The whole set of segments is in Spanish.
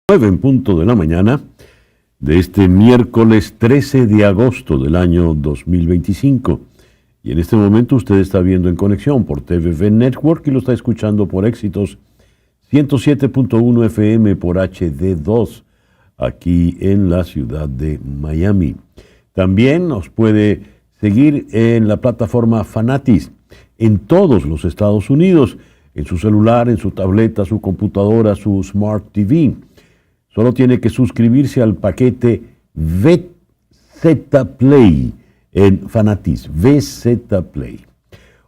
9 en punto de la mañana de este miércoles 13 de agosto del año 2025. Y en este momento usted está viendo En Conexión por TVV Network y lo está escuchando por Éxitos 107.1 FM por HD2 aquí en la ciudad de Miami. También nos puede seguir en la plataforma Fanatis en todos los Estados Unidos, en su celular, en su tableta, su computadora, su Smart TV. Solo tiene que suscribirse al paquete VZ Play en Fanatis, VZ Play.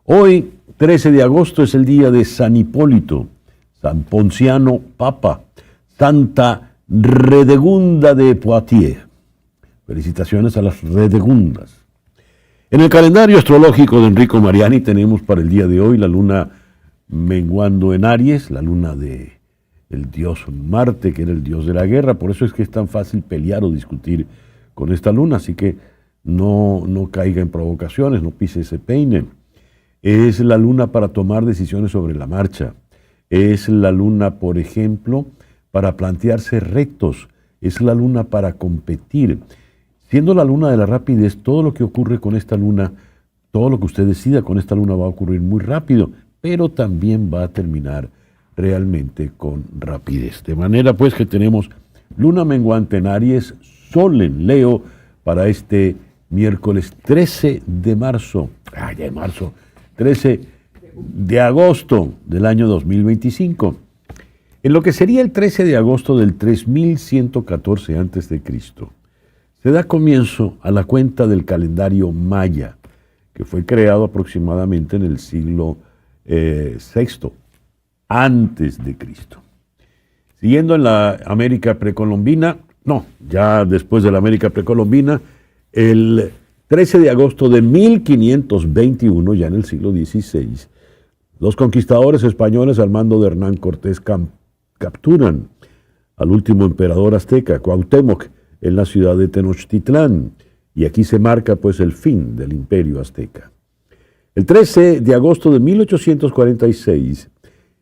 Hoy, 13 de agosto, es el día de San Hipólito, San Ponciano Papa, Santa Redegunda de Poitiers. Felicitaciones a las Redegundas. En el calendario astrológico de Enrico Mariani tenemos para el día de hoy la luna menguando en Aries, la luna de el dios Marte, que era el dios de la guerra. Por eso es que es tan fácil pelear o discutir con esta luna, así que no caiga en provocaciones, no pise ese peine. Es la luna para tomar decisiones sobre la marcha. Es la luna, por ejemplo, para plantearse retos. Es la luna para competir. Siendo la luna de la rapidez, todo lo que ocurre con esta luna, todo lo que usted decida con esta luna va a ocurrir muy rápido, pero también va a terminar realmente con rapidez. De manera pues que tenemos luna menguante en Aries, sol en Leo para este miércoles 13 de marzo, 13 de agosto del año 2025. En lo que sería el 13 de agosto del 3114 a.C., se da comienzo a la cuenta del calendario maya, que fue creado aproximadamente en el siglo VI antes de Cristo. Siguiendo en la América precolombina, ya después de la América precolombina, el 13 de agosto de 1521, ya en el siglo XVI, los conquistadores españoles al mando de Hernán Cortés capturan al último emperador azteca, Cuauhtémoc, en la ciudad de Tenochtitlán, y aquí se marca pues el fin del imperio azteca. El 13 de agosto de 1846,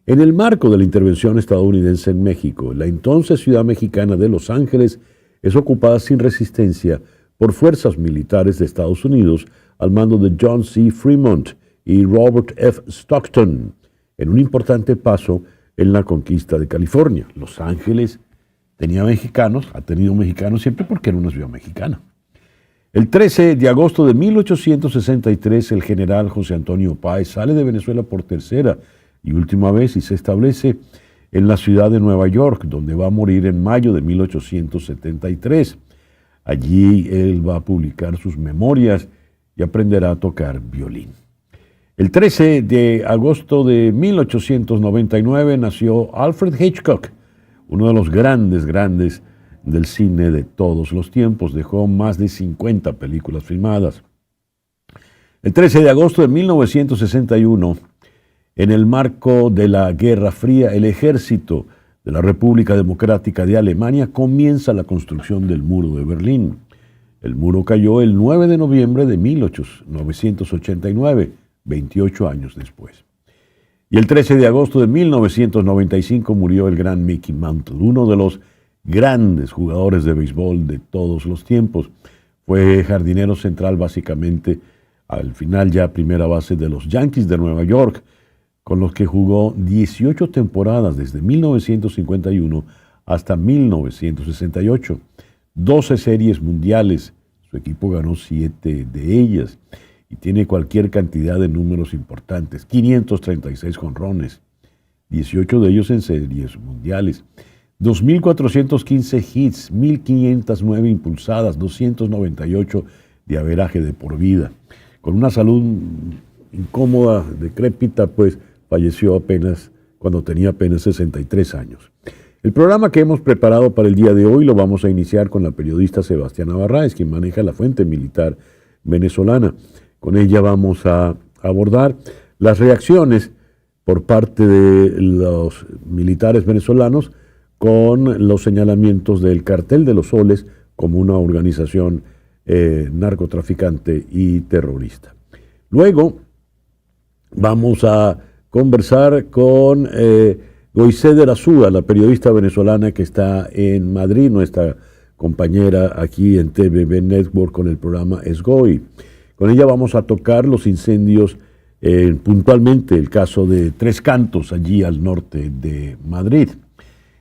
en el marco de la intervención estadounidense en México, la entonces ciudad mexicana de Los Ángeles es ocupada sin resistencia por fuerzas militares de Estados Unidos al mando de John C. Fremont y Robert F. Stockton, en un importante paso en la conquista de California. Los Ángeles tenía mexicanos, ha tenido mexicanos siempre porque era una ciudad mexicana. El 13 de agosto de 1863, el general José Antonio Páez sale de Venezuela por tercera y última vez y se establece en la ciudad de Nueva York, donde va a morir en mayo de 1873. Allí él va a publicar sus memorias y aprenderá a tocar violín. El 13 de agosto de 1899 nació Alfred Hitchcock, uno de los grandes del cine de todos los tiempos. Dejó más de 50 películas filmadas. El 13 de agosto de 1961, en el marco de la Guerra Fría, el ejército de la República Democrática de Alemania comienza la construcción del Muro de Berlín. El muro cayó el 9 de noviembre de 1989, 28 años después. Y el 13 de agosto de 1995 murió el gran Mickey Mantle, uno de los grandes jugadores de béisbol de todos los tiempos. Fue jardinero central básicamente, al final ya primera base de los Yankees de Nueva York, con los que jugó 18 temporadas desde 1951 hasta 1968. 12 series mundiales, su equipo ganó 7 de ellas y tiene cualquier cantidad de números importantes, 536 jonrones, 18 de ellos en series mundiales, 2.415 hits, 1.509 impulsadas, 298 de averaje de por vida. Con una salud incómoda, decrépita, pues falleció apenas cuando tenía apenas 63 años. El programa que hemos preparado para el día de hoy lo vamos a iniciar con la periodista Sebastiana Barraez, quien maneja la fuente militar venezolana. Con ella vamos a abordar las reacciones por parte de los militares venezolanos con los señalamientos del Cartel de los Soles como una organización narcotraficante y terrorista. Luego vamos a conversar con Goiseder Azúa, la periodista venezolana que está en Madrid, nuestra compañera aquí en TVV Network con el programa Esgoy. Con ella vamos a tocar los incendios, puntualmente el caso de Tres Cantos, allí al norte de Madrid.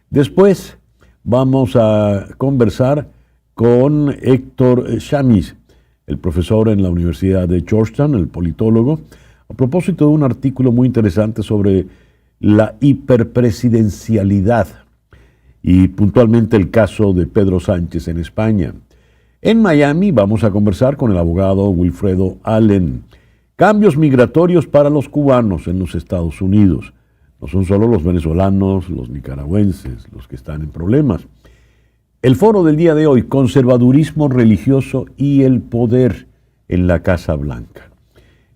Después vamos a conversar con Héctor Chamis, el profesor en la Universidad de Georgetown, el politólogo, a propósito de un artículo muy interesante sobre la hiperpresidencialidad y puntualmente el caso de Pedro Sánchez en España. En Miami vamos a conversar con el abogado Wilfredo Allen. Cambios migratorios para los cubanos en los Estados Unidos. No son solo los venezolanos, los nicaragüenses, los que están en problemas. El foro del día de hoy, conservadurismo religioso y el poder en la Casa Blanca.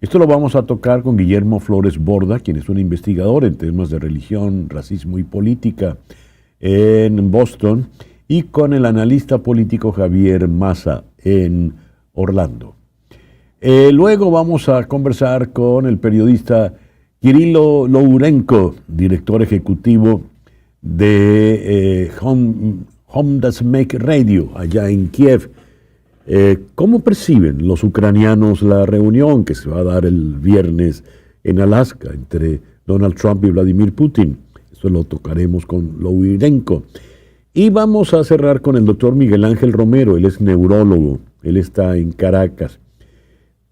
Esto lo vamos a tocar con Guillermo Flores Borda, quien es un investigador en temas de religión, racismo y política en Boston, y con el analista político Javier Massa en Orlando. Luego vamos a conversar con el periodista Kirilo Lourenko, director ejecutivo de Home Radio, allá en Kiev. ¿Cómo perciben los ucranianos la reunión que se va a dar el viernes en Alaska entre Donald Trump y Vladimir Putin? Eso lo tocaremos con Lourenko. Y vamos a cerrar con el doctor Miguel Ángel Romero, él es neurólogo, él está en Caracas.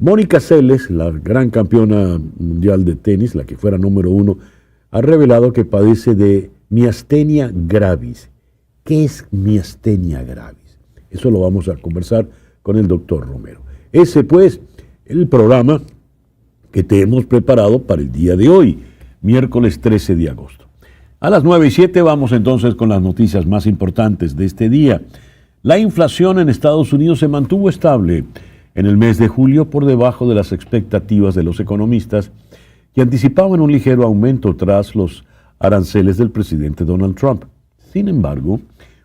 Mónica Seles, la gran campeona mundial de tenis, la que fuera número 1, ha revelado que padece de miastenia gravis. ¿Qué es miastenia gravis? Eso lo vamos a conversar con el doctor Romero. Ese, pues, el programa que te hemos preparado para el día de hoy, miércoles 13 de agosto. A las 9:07 vamos entonces con las noticias más importantes de este día. La inflación en Estados Unidos se mantuvo estable en el mes de julio por debajo de las expectativas de los economistas, que anticipaban un ligero aumento tras los aranceles del presidente Donald Trump. Sin embargo,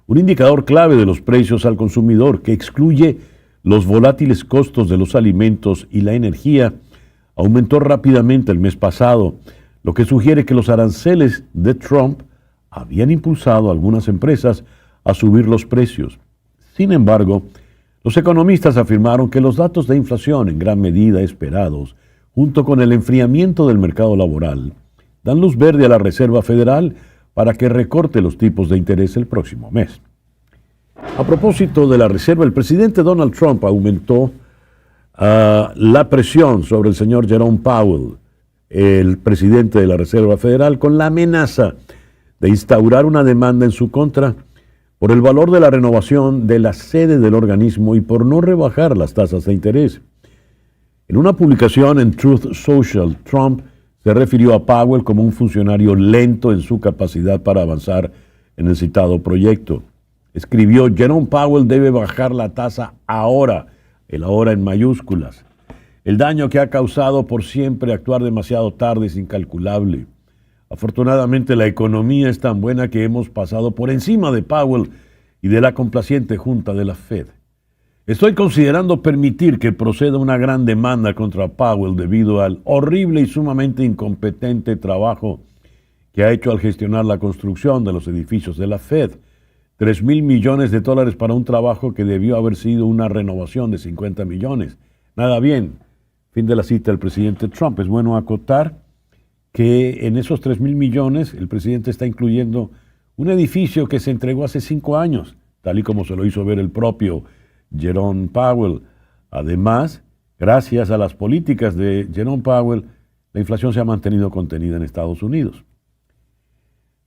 un indicador clave de los precios al consumidor, que excluye los volátiles costos de los alimentos y la energía, aumentó rápidamente el mes pasado, lo que sugiere que los aranceles de Trump habían impulsado a algunas empresas a subir los precios. Sin embargo, los economistas afirmaron que los datos de inflación en gran medida esperados, junto con el enfriamiento del mercado laboral, dan luz verde a la Reserva Federal para que recorte los tipos de interés el próximo mes. A propósito de la Reserva, el presidente Donald Trump aumentó la presión sobre el señor Jerome Powell, el presidente de la Reserva Federal, con la amenaza de instaurar una demanda en su contra por el valor de la renovación de la sede del organismo y por no rebajar las tasas de interés. En una publicación en Truth Social, Trump se refirió a Powell como un funcionario lento en su capacidad para avanzar en el citado proyecto. Escribió: Jerome Powell debe bajar la tasa ahora, el ahora en mayúsculas. El daño que ha causado por siempre actuar demasiado tarde es incalculable. Afortunadamente la economía es tan buena que hemos pasado por encima de Powell y de la complaciente junta de la Fed. Estoy considerando permitir que proceda una gran demanda contra Powell debido al horrible y sumamente incompetente trabajo que ha hecho al gestionar la construcción de los edificios de la Fed. $3,000 millones para un trabajo que debió haber sido una renovación de 50 millones. Nada bien. Fin de la cita del presidente Trump. Es bueno acotar que en esos 3,000 millones el presidente está incluyendo un edificio que se entregó hace 5 años, tal y como se lo hizo ver el propio Jerome Powell. Además, gracias a las políticas de Jerome Powell, la inflación se ha mantenido contenida en Estados Unidos.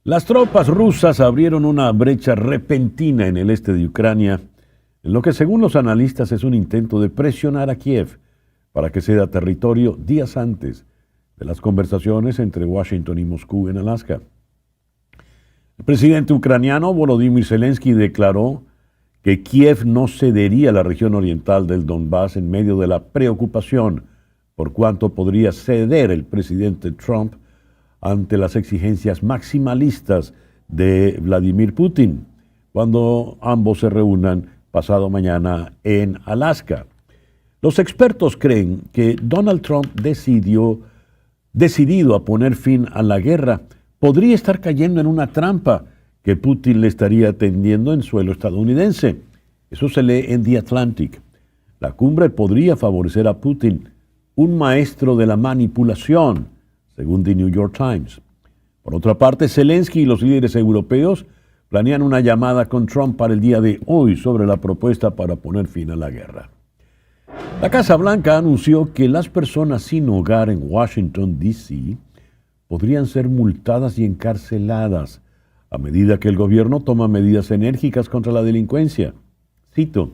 Las tropas rusas abrieron una brecha repentina en el este de Ucrania, en lo que según los analistas es un intento de presionar a Kiev para que ceda territorio días antes de las conversaciones entre Washington y Moscú en Alaska. El presidente ucraniano Volodymyr Zelensky declaró que Kiev no cedería la región oriental del Donbass en medio de la preocupación por cuánto podría ceder el presidente Trump ante las exigencias maximalistas de Vladimir Putin, cuando ambos se reúnan pasado mañana en Alaska. Los expertos creen que Donald Trump decidido a poner fin a la guerra, podría estar cayendo en una trampa que Putin le estaría tendiendo en suelo estadounidense. Eso se lee en The Atlantic. La cumbre podría favorecer a Putin, un maestro de la manipulación, según The New York Times. Por otra parte, Zelensky y los líderes europeos planean una llamada con Trump para el día de hoy sobre la propuesta para poner fin a la guerra. La Casa Blanca anunció que las personas sin hogar en Washington, D.C., podrían ser multadas y encarceladas a medida que el gobierno toma medidas enérgicas contra la delincuencia. Cito,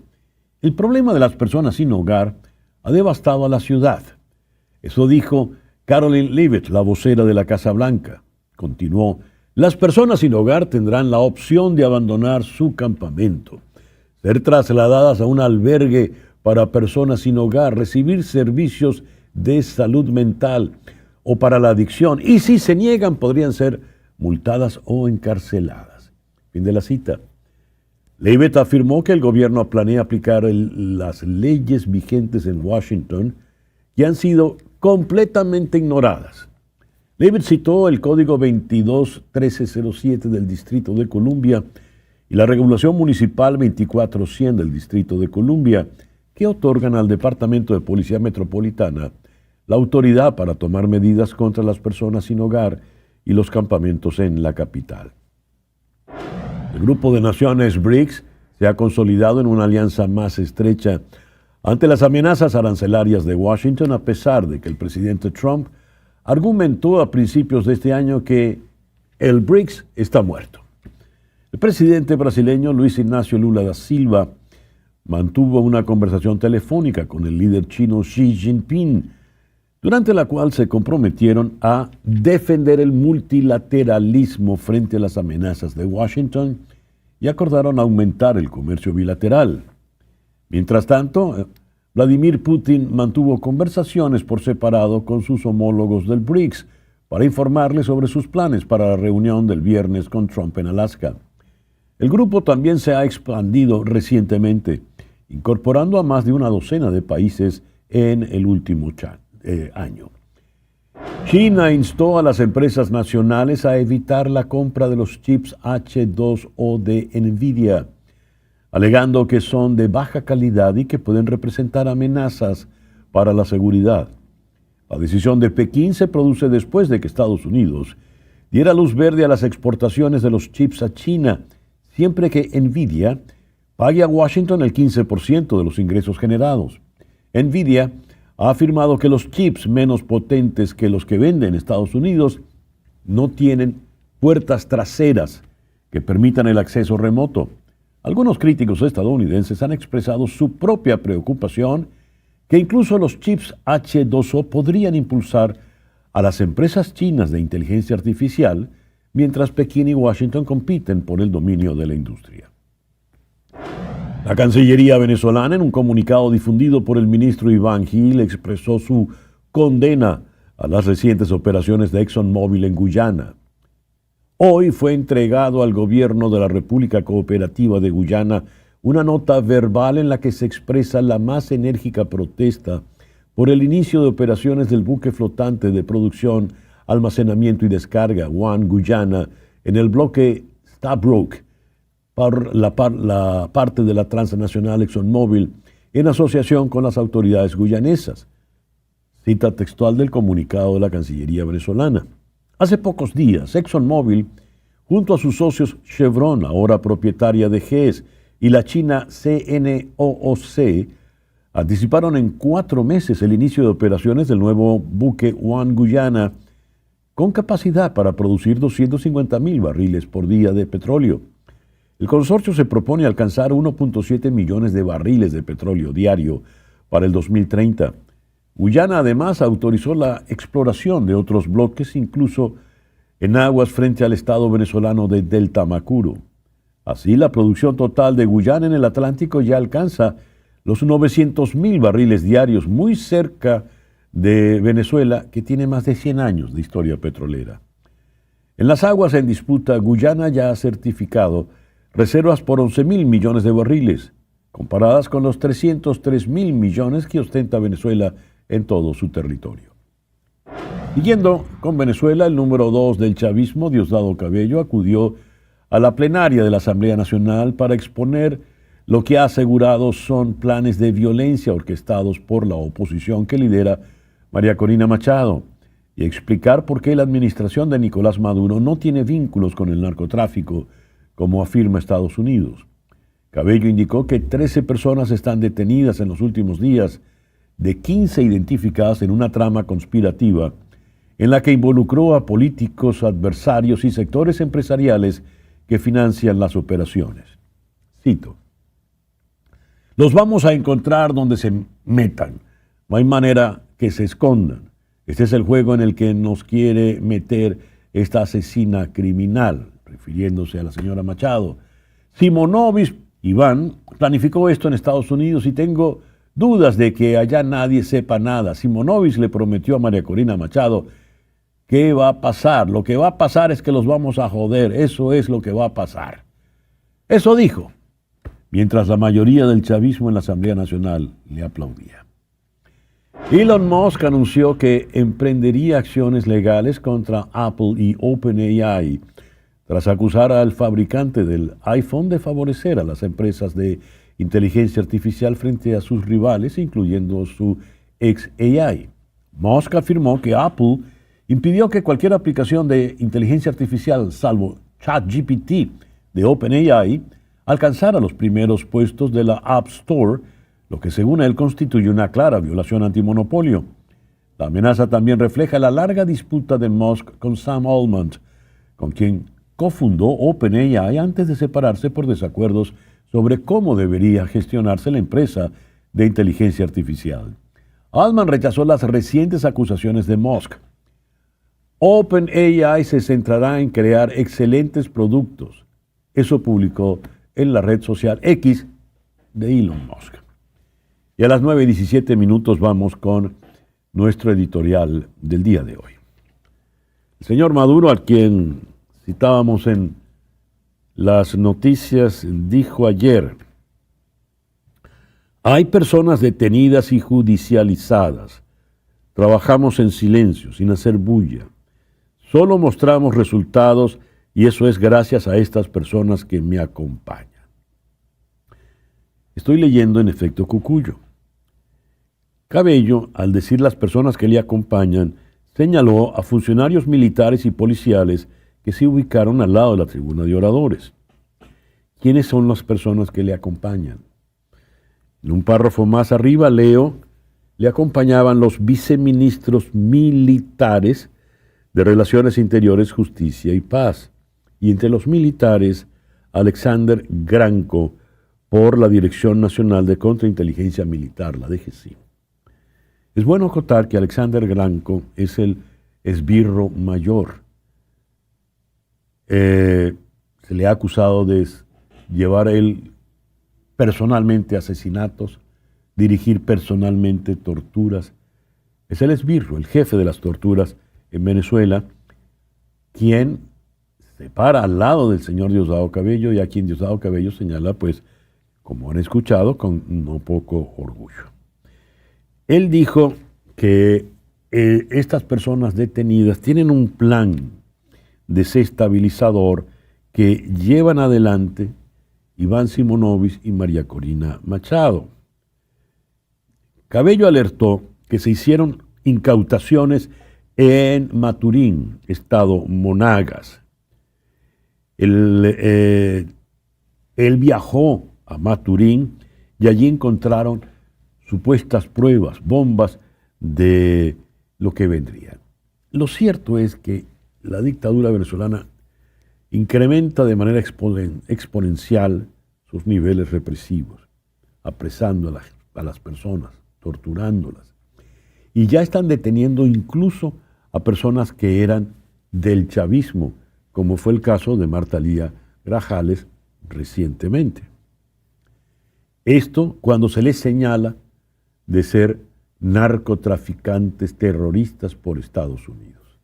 el problema de las personas sin hogar ha devastado a la ciudad. Eso dijo Caroline Leavitt, la vocera de la Casa Blanca. Continuó, las personas sin hogar tendrán la opción de abandonar su campamento, ser trasladadas a un albergue para personas sin hogar, recibir servicios de salud mental o para la adicción, y si se niegan podrían ser multadas o encarceladas. Fin de la cita. Leavitt afirmó que el gobierno planea aplicar las leyes vigentes en Washington que han sido completamente ignoradas. Leavitt citó el Código 22-1307 del Distrito de Columbia y la Regulación Municipal 24-100 del Distrito de Columbia, que otorgan al Departamento de Policía Metropolitana la autoridad para tomar medidas contra las personas sin hogar y los campamentos en la capital. El grupo de naciones BRICS se ha consolidado en una alianza más estrecha ante las amenazas arancelarias de Washington, a pesar de que el presidente Trump argumentó a principios de este año que el BRICS está muerto. El presidente brasileño Luis Ignacio Lula da Silva mantuvo una conversación telefónica con el líder chino Xi Jinping, durante la cual se comprometieron a defender el multilateralismo frente a las amenazas de Washington y acordaron aumentar el comercio bilateral. Mientras tanto, Vladimir Putin mantuvo conversaciones por separado con sus homólogos del BRICS para informarles sobre sus planes para la reunión del viernes con Trump en Alaska. El grupo también se ha expandido recientemente, incorporando a más de una docena de países en el último año. China instó a las empresas nacionales a evitar la compra de los chips H2O de NVIDIA, alegando que son de baja calidad y que pueden representar amenazas para la seguridad. La decisión de Pekín se produce después de que Estados Unidos diera luz verde a las exportaciones de los chips a China, siempre que NVIDIA pague a Washington el 15% de los ingresos generados. NVIDIA ha afirmado que los chips menos potentes que los que vende en Estados Unidos no tienen puertas traseras que permitan el acceso remoto. Algunos críticos estadounidenses han expresado su propia preocupación que incluso los chips H2O podrían impulsar a las empresas chinas de inteligencia artificial, mientras Pekín y Washington compiten por el dominio de la industria. La Cancillería venezolana, en un comunicado difundido por el ministro Iván Gil, expresó su condena a las recientes operaciones de ExxonMobil en Guyana. Hoy fue entregado al gobierno de la República Cooperativa de Guyana una nota verbal en la que se expresa la más enérgica protesta por el inicio de operaciones del buque flotante de producción, almacenamiento y descarga One Guyana en el bloque Stabroek, por la parte de la transnacional ExxonMobil, en asociación con las autoridades guyanesas. Cita textual del comunicado de la Cancillería venezolana. Hace pocos días, ExxonMobil, junto a sus socios Chevron, ahora propietaria de GES, y la china CNOOC, anticiparon en 4 meses el inicio de operaciones del nuevo buque One Guyana, con capacidad para producir 250,000 barriles por día de petróleo. El consorcio se propone alcanzar 1.7 millones de barriles de petróleo diario para el 2030. Guyana además autorizó la exploración de otros bloques, incluso en aguas frente al estado venezolano de Delta Macuro. Así, la producción total de Guyana en el Atlántico ya alcanza los 900,000 barriles diarios, muy cerca de Venezuela, que tiene más de 100 años de historia petrolera. En las aguas en disputa, Guyana ya ha certificado reservas por 11,000 millones de barriles, comparadas con los 303,000 millones que ostenta Venezuela en todo su territorio. Siguiendo con Venezuela, el número 2 del chavismo, Diosdado Cabello, acudió a la plenaria de la Asamblea Nacional para exponer lo que ha asegurado son planes de violencia orquestados por la oposición que lidera María Corina Machado y explicar por qué la administración de Nicolás Maduro no tiene vínculos con el narcotráfico, como afirma Estados Unidos. Cabello indicó que 13 personas están detenidas en los últimos días, de 15 identificadas en una trama conspirativa en la que involucró a políticos, adversarios y sectores empresariales que financian las operaciones. Cito: los vamos a encontrar donde se metan. No hay manera que se escondan. Este es el juego en el que nos quiere meter esta asesina criminal, refiriéndose a la señora Machado. Simonovic Iván planificó esto en Estados Unidos y tengo dudas de que allá nadie sepa nada. Simonovic le prometió a María Corina Machado ¿qué va a pasar? Lo que va a pasar es que los vamos a joder. Eso es lo que va a pasar. Eso dijo, mientras la mayoría del chavismo en la Asamblea Nacional le aplaudía. Elon Musk anunció que emprendería acciones legales contra Apple y OpenAI tras acusar al fabricante del iPhone de favorecer a las empresas de inteligencia artificial frente a sus rivales, incluyendo su xAI. Musk afirmó que Apple impidió que cualquier aplicación de inteligencia artificial, salvo ChatGPT de OpenAI, alcanzara los primeros puestos de la App Store, lo que según él constituye una clara violación antimonopolio. La amenaza también refleja la larga disputa de Musk con Sam Altman, con quien cofundó OpenAI antes de separarse por desacuerdos sobre cómo debería gestionarse la empresa de inteligencia artificial. Altman rechazó las recientes acusaciones de Musk. OpenAI se centrará en crear excelentes productos. Eso publicó en la red social X de Elon Musk. Y a las 9:17 vamos con nuestro editorial del día de hoy. El señor Maduro, a quien citábamos en las noticias, dijo ayer: hay personas detenidas y judicializadas. Trabajamos en silencio, sin hacer bulla. Solo mostramos resultados y eso es gracias a estas personas que me acompañan. Estoy leyendo en efecto Cucuyo. Cabello, al decir las personas que le acompañan, señaló a funcionarios militares y policiales que se ubicaron al lado de la tribuna de oradores. ¿Quiénes son las personas que le acompañan? En un párrafo más arriba leo: le acompañaban los viceministros militares de Relaciones Interiores, Justicia y Paz, y entre los militares, Alexander Granco, por la Dirección Nacional de Contrainteligencia Militar, la DGCI. Es bueno acotar que Alexander Granco es el esbirro mayor. Se le ha acusado de llevar él personalmente asesinatos, dirigir personalmente torturas. Es el esbirro, el jefe de las torturas en Venezuela, quien se para al lado del señor Diosdado Cabello y a quien Diosdado Cabello señala, pues, como han escuchado, con no poco orgullo. Él dijo que estas personas detenidas tienen un plan desestabilizador que llevan adelante Iván Simonovic y María Corina Machado. Cabello alertó que se hicieron incautaciones en Maturín, estado Monagas. Él viajó a Maturín y allí encontraron supuestas pruebas, bombas de lo que vendría. Lo cierto es que la dictadura venezolana incrementa de manera exponencial sus niveles represivos, apresando a las personas, torturándolas. Y ya están deteniendo incluso a personas que eran del chavismo, como fue el caso de Marta Lía Grajales recientemente. Esto cuando se les señala de ser narcotraficantes terroristas por Estados Unidos.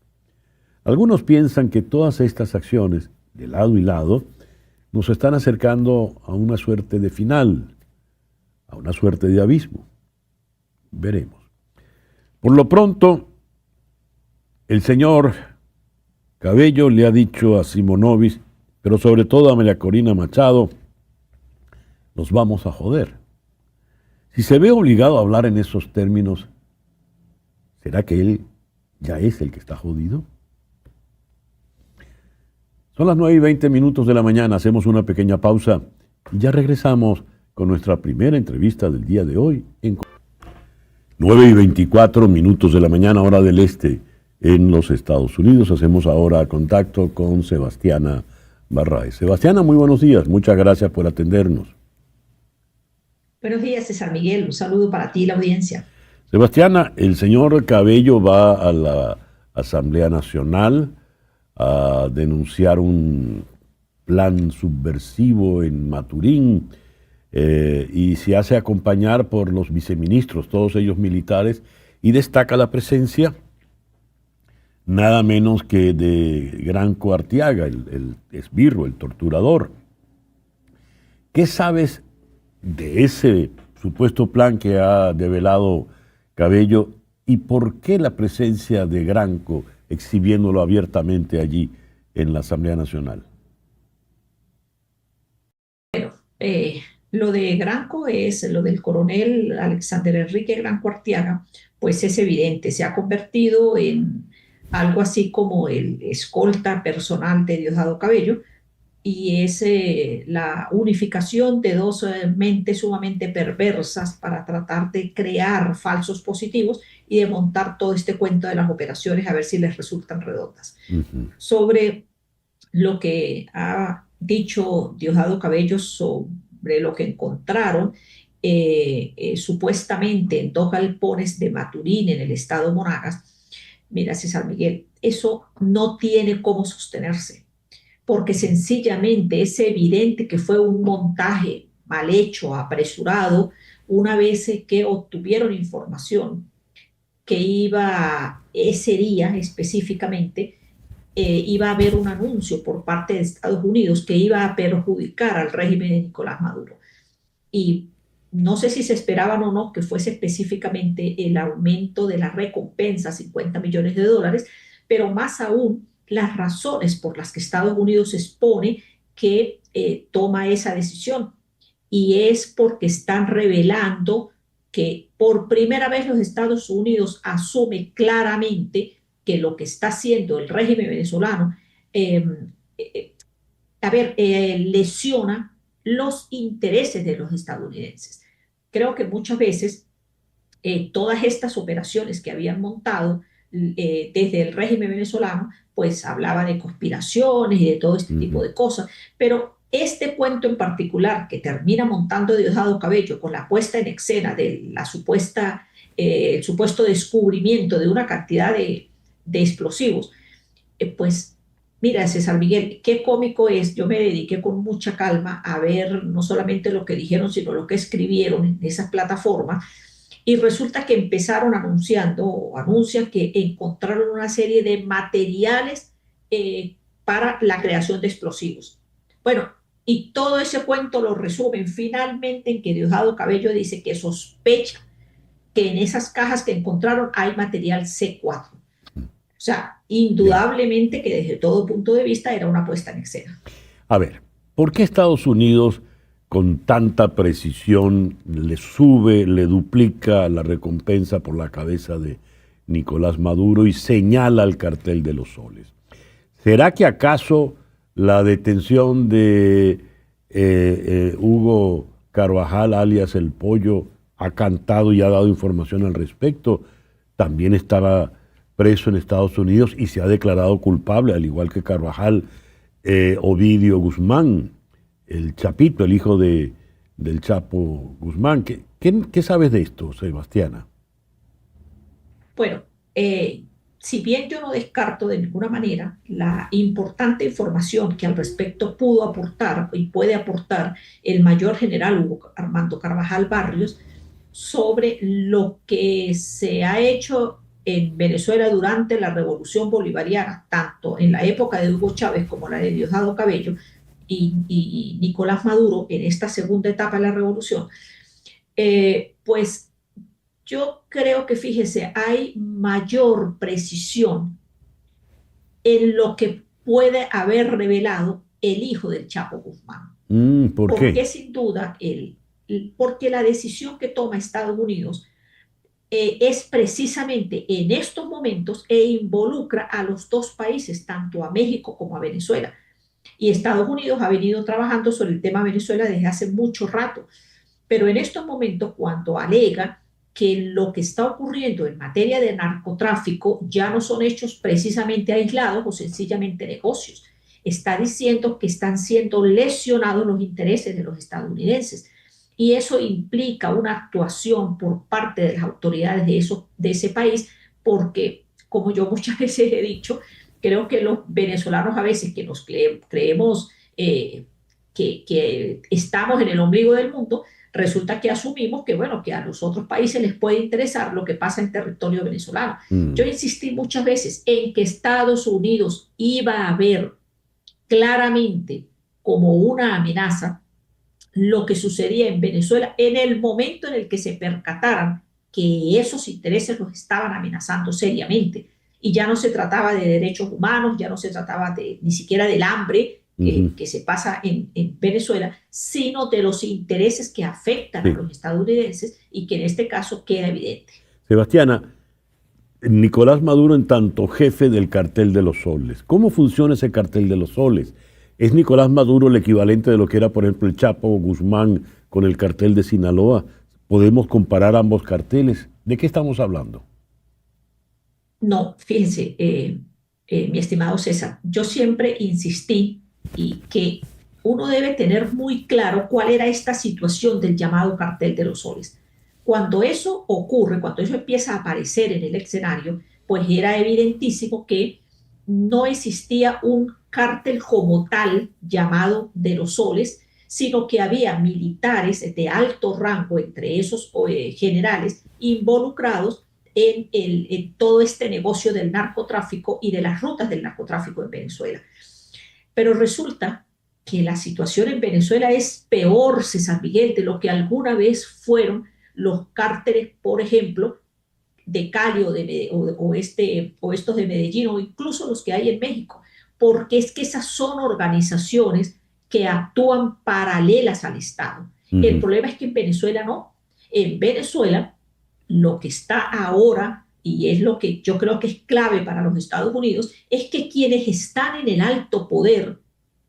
Algunos piensan que todas estas acciones, de lado y lado, nos están acercando a una suerte de final, a una suerte de abismo. Veremos. Por lo pronto, El señor Cabello le ha dicho a Simonovic, pero sobre todo a María Corina Machado, nos vamos a joder. Si se ve obligado a hablar en esos términos, ¿será que él ya es el que está jodido? Son las 9:20 de la mañana, hacemos una pequeña pausa y ya regresamos con nuestra primera entrevista del día de hoy. 9:24 de la mañana, hora del este, en los Estados Unidos. Hacemos ahora contacto con Sebastiana Barraez. Sebastiana, muy buenos días, muchas gracias por atendernos. Buenos días, César Miguel. Un saludo para ti y la audiencia. Sebastiana, el señor Cabello va a la Asamblea Nacional a denunciar un plan subversivo en Maturín y se hace acompañar por los viceministros, todos ellos militares, y destaca la presencia nada menos que de Granco Artiaga, el esbirro, el torturador. ¿Qué sabes de ese supuesto plan que ha develado Cabello y por qué la presencia de Granco exhibiéndolo abiertamente allí en la Asamblea Nacional? Eh, lo de Granco es lo del coronel Alexander Enrique Granco Artiaga, pues es evidente, se ha convertido en algo así como el escolta personal de Diosdado Cabello y es la unificación de dos mentes sumamente perversas para tratar de crear falsos positivos y de montar todo este cuento de las operaciones a ver si les resultan redondas. Sobre lo que ha dicho Diosdado Cabello sobre lo que encontraron supuestamente en dos galpones de Maturín en el estado Monagas. Mira, César Miguel, eso no tiene cómo sostenerse, porque sencillamente es evidente que fue un montaje mal hecho, apresurado, una vez que obtuvieron información que ese día específicamente, iba a haber un anuncio por parte de Estados Unidos que iba a perjudicar al régimen de Nicolás Maduro. Y no sé si se esperaban o no que fuese específicamente el aumento de la recompensa, 50 millones de dólares, pero más aún las razones por las que Estados Unidos expone que toma esa decisión. Y es porque están revelando que por primera vez los Estados Unidos asume claramente que lo que está haciendo el régimen venezolano, eh, eh, lesiona los intereses de los estadounidenses. Creo que muchas veces todas estas operaciones que habían montado desde el régimen venezolano, pues hablaba de conspiraciones y de todo este tipo de cosas, pero este cuento en particular que termina montando Diosdado Cabello con la puesta en escena de la el supuesto descubrimiento de una cantidad de explosivos, pues mira, César Miguel, qué cómico es. Yo me dediqué con mucha calma a ver no solamente lo que dijeron, sino lo que escribieron en esas plataformas. Y resulta que empezaron anunciando o anuncian que encontraron una serie de materiales para la creación de explosivos. Bueno, y todo ese cuento lo resumen finalmente en que Diosdado Cabello dice que sospecha que en esas cajas que encontraron hay material C4. O sea, Bien. indudablemente que desde todo punto de vista era una puesta en escena. A ver, ¿por qué Estados Unidos con tanta precisión le sube, le duplica la recompensa por la cabeza de Nicolás Maduro y señala al cartel de los soles? ¿Será que acaso la detención de Hugo Carvajal, alias El Pollo, ha cantado y ha dado información al respecto? También estaba preso en Estados Unidos y se ha declarado culpable, al igual que Carvajal, Ovidio Guzmán, el Chapito, el hijo del Chapo Guzmán. ¿Qué sabes de esto, Sebastiana? Bueno, si bien yo no descarto de ninguna manera la importante información que al respecto pudo aportar y puede aportar el mayor general Hugo Armando Carvajal Barrios sobre lo que se ha hecho en Venezuela durante la Revolución Bolivariana, tanto en la época de Hugo Chávez como la de Diosdado Cabello y Nicolás Maduro en esta segunda etapa de la revolución, pues yo creo que, fíjese, hay mayor precisión en lo que puede haber revelado el hijo del Chapo Guzmán. ¿Por Porque qué? sin duda, porque la decisión que toma Estados Unidos es precisamente en estos momentos e involucra a los dos países, tanto a México como a Venezuela. Y Estados Unidos ha venido trabajando sobre el tema Venezuela desde hace mucho rato. Pero en estos momentos, cuando alega que lo que está ocurriendo en materia de narcotráfico ya no son hechos precisamente aislados o sencillamente negocios, está diciendo que están siendo lesionados los intereses de los estadounidenses. Y eso implica una actuación por parte de las autoridades de ese país, porque, como yo muchas veces he dicho, creo que los venezolanos a veces que nos creemos que estamos en el ombligo del mundo, resulta que asumimos que, bueno, que a los otros países les puede interesar lo que pasa en territorio venezolano. Yo Mm, insistí muchas veces en que Estados Unidos iba a ver claramente como una amenaza lo que sucedía en Venezuela en el momento en el que se percataran que esos intereses los estaban amenazando seriamente. Y ya no se trataba de derechos humanos, ya no se trataba ni siquiera del hambre ujú. que se pasa en Venezuela, sino de los intereses que afectan a Sí. los estadounidenses y que en este caso queda evidente. Sebastiana, Nicolás Maduro en tanto jefe del cartel de los soles. ¿Cómo funciona ese cartel de los soles? ¿Es Nicolás Maduro el equivalente de lo que era, por ejemplo, el Chapo Guzmán con el cartel de Sinaloa? ¿Podemos comparar ambos carteles? ¿De qué estamos hablando? No, fíjense, mi estimado César, yo siempre insistí y que uno debe tener muy claro cuál era esta situación del llamado cartel de los soles. Cuando eso ocurre, cuando eso empieza a aparecer en el escenario, pues era evidentísimo que no existía un cártel como tal llamado de los soles, sino que había militares de alto rango, entre esos generales, involucrados en todo este negocio del narcotráfico y de las rutas del narcotráfico en Venezuela. Pero resulta que la situación en Venezuela es peor, César Miguel, de lo que alguna vez fueron los cárteles, por ejemplo, de Cali o estos de Medellín o incluso los que hay en México, porque es que esas son organizaciones que actúan paralelas al Estado. El Ujú. problema es que en Venezuela no. En Venezuela lo que está ahora, y es lo que yo creo que es clave para los Estados Unidos, es que quienes están en el alto poder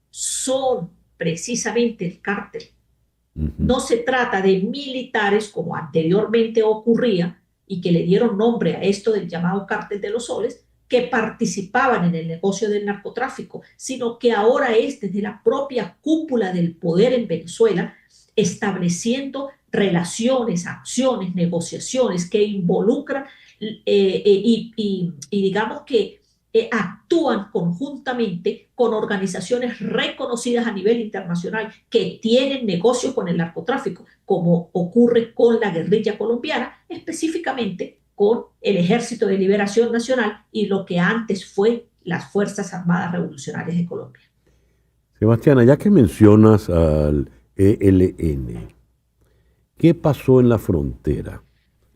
son precisamente el cártel. Ujú. No se trata de militares como anteriormente ocurría y que le dieron nombre a esto del llamado cártel de los soles, que participaban en el negocio del narcotráfico, sino que ahora es desde la propia cúpula del poder en Venezuela, estableciendo relaciones, acciones, negociaciones que involucran y digamos que actúan conjuntamente con organizaciones reconocidas a nivel internacional que tienen negocios con el narcotráfico, como ocurre con la guerrilla colombiana, específicamente con el Ejército de Liberación Nacional y lo que antes fue las Fuerzas Armadas Revolucionarias de Colombia. Sebastiana, ya que mencionas al ELN, ¿qué pasó en la frontera?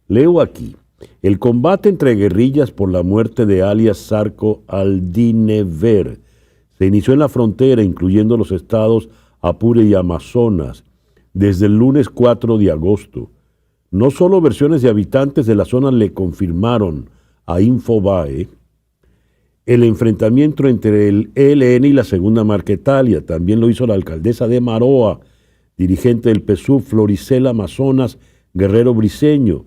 Leo aquí, el combate entre guerrillas por la muerte de alias Sarko Aldinever se inició en la frontera, incluyendo los estados Apure y Amazonas, desde el lunes 4 de agosto. No solo versiones de habitantes de la zona le confirmaron a Infobae el enfrentamiento entre el ELN y la Segunda Marquetalia, también lo hizo la alcaldesa de Maroa, dirigente del PSUV, Floricela Amazonas Guerrero Briceño.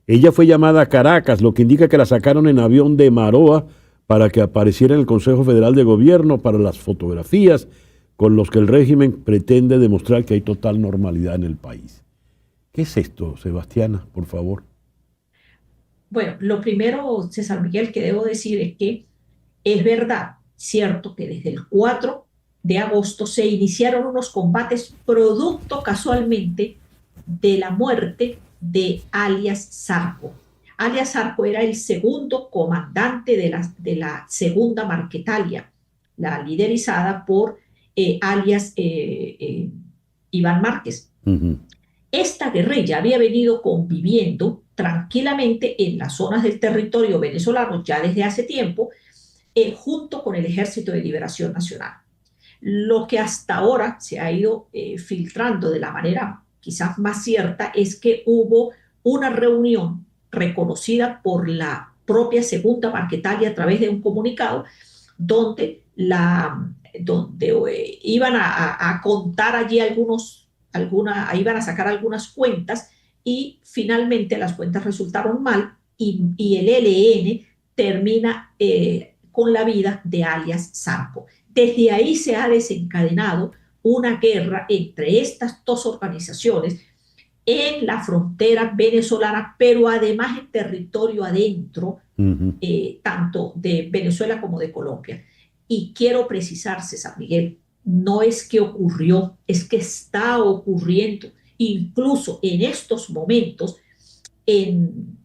Ella fue llamada a Caracas, lo que indica que la sacaron en avión de Maroa para que apareciera en el Consejo Federal de Gobierno para las fotografías con los que el régimen pretende demostrar que hay total normalidad en el país. ¿Qué es esto, Sebastiana, por favor? Bueno, lo primero, César Miguel, que debo decir es que es verdad, cierto, que desde el 4 de agosto se iniciaron unos combates producto casualmente de la muerte de alias Zarco. Alias Zarco era el segundo comandante de la segunda Marquetalia, la liderizada por alias Iván Márquez. Ujú. Esta guerrilla había venido conviviendo tranquilamente en las zonas del territorio venezolano ya desde hace tiempo, junto con el Ejército de Liberación Nacional. Lo que hasta ahora se ha ido filtrando de la manera quizás más cierta es que hubo una reunión reconocida por la propia Segunda Marquetalia a través de un comunicado donde, iban a contar allí iban a sacar algunas cuentas y finalmente las cuentas resultaron mal y el ELN termina con la vida de alias Zarco. Desde ahí se ha desencadenado una guerra entre estas dos organizaciones en la frontera venezolana, pero además en territorio adentro, tanto de Venezuela como de Colombia. Y quiero precisar, César Miguel, no es que ocurrió, es que está ocurriendo. Incluso en estos momentos, en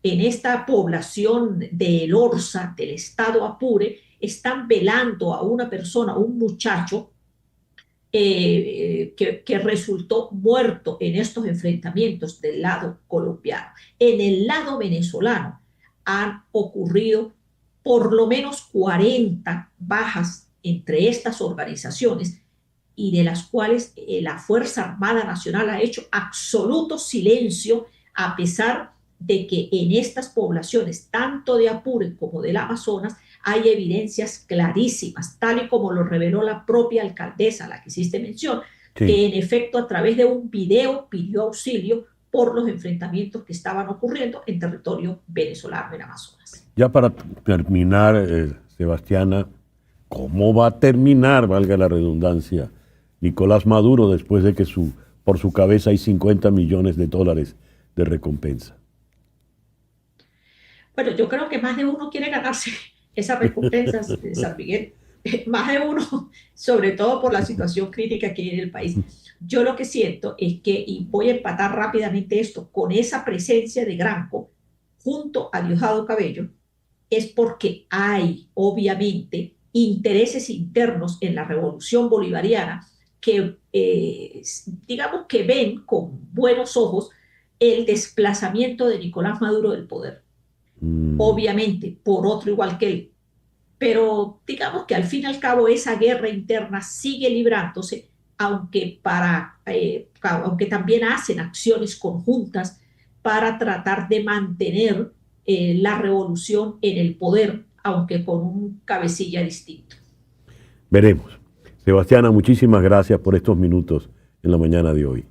esta población de El Orza, del estado Apure, están velando a una persona, un muchacho, que resultó muerto en estos enfrentamientos del lado colombiano. En el lado venezolano han ocurrido por lo menos 40 bajas entre estas organizaciones y de las cuales la Fuerza Armada Nacional ha hecho absoluto silencio a pesar de que en estas poblaciones, tanto de Apure como del Amazonas, hay evidencias clarísimas, tal y como lo reveló la propia alcaldesa, a la que hiciste mención, Sí. que en efecto a través de un video pidió auxilio por los enfrentamientos que estaban ocurriendo en territorio venezolano en Amazonas. Ya para terminar, Sebastiana, ¿cómo va a terminar, valga la redundancia, Nicolás Maduro después de que por su cabeza hay 50 millones de dólares de recompensa? Bueno, yo creo que más de uno quiere ganarse esas recompensas de San Miguel, más de uno, sobre todo por la situación crítica que hay en el país. Yo lo que siento es que, y voy a empatar rápidamente esto, con esa presencia de Granco junto a Diosdado Cabello, es porque hay, obviamente, intereses internos en la revolución bolivariana que, digamos que ven con buenos ojos el desplazamiento de Nicolás Maduro del poder. Obviamente, por otro igual que él. Pero digamos que al fin y al cabo esa guerra interna sigue librándose, aunque también hacen acciones conjuntas para tratar de mantener la revolución en el poder, aunque con un cabecilla distinto. Veremos. Sebastiana, muchísimas gracias por estos minutos en la mañana de hoy.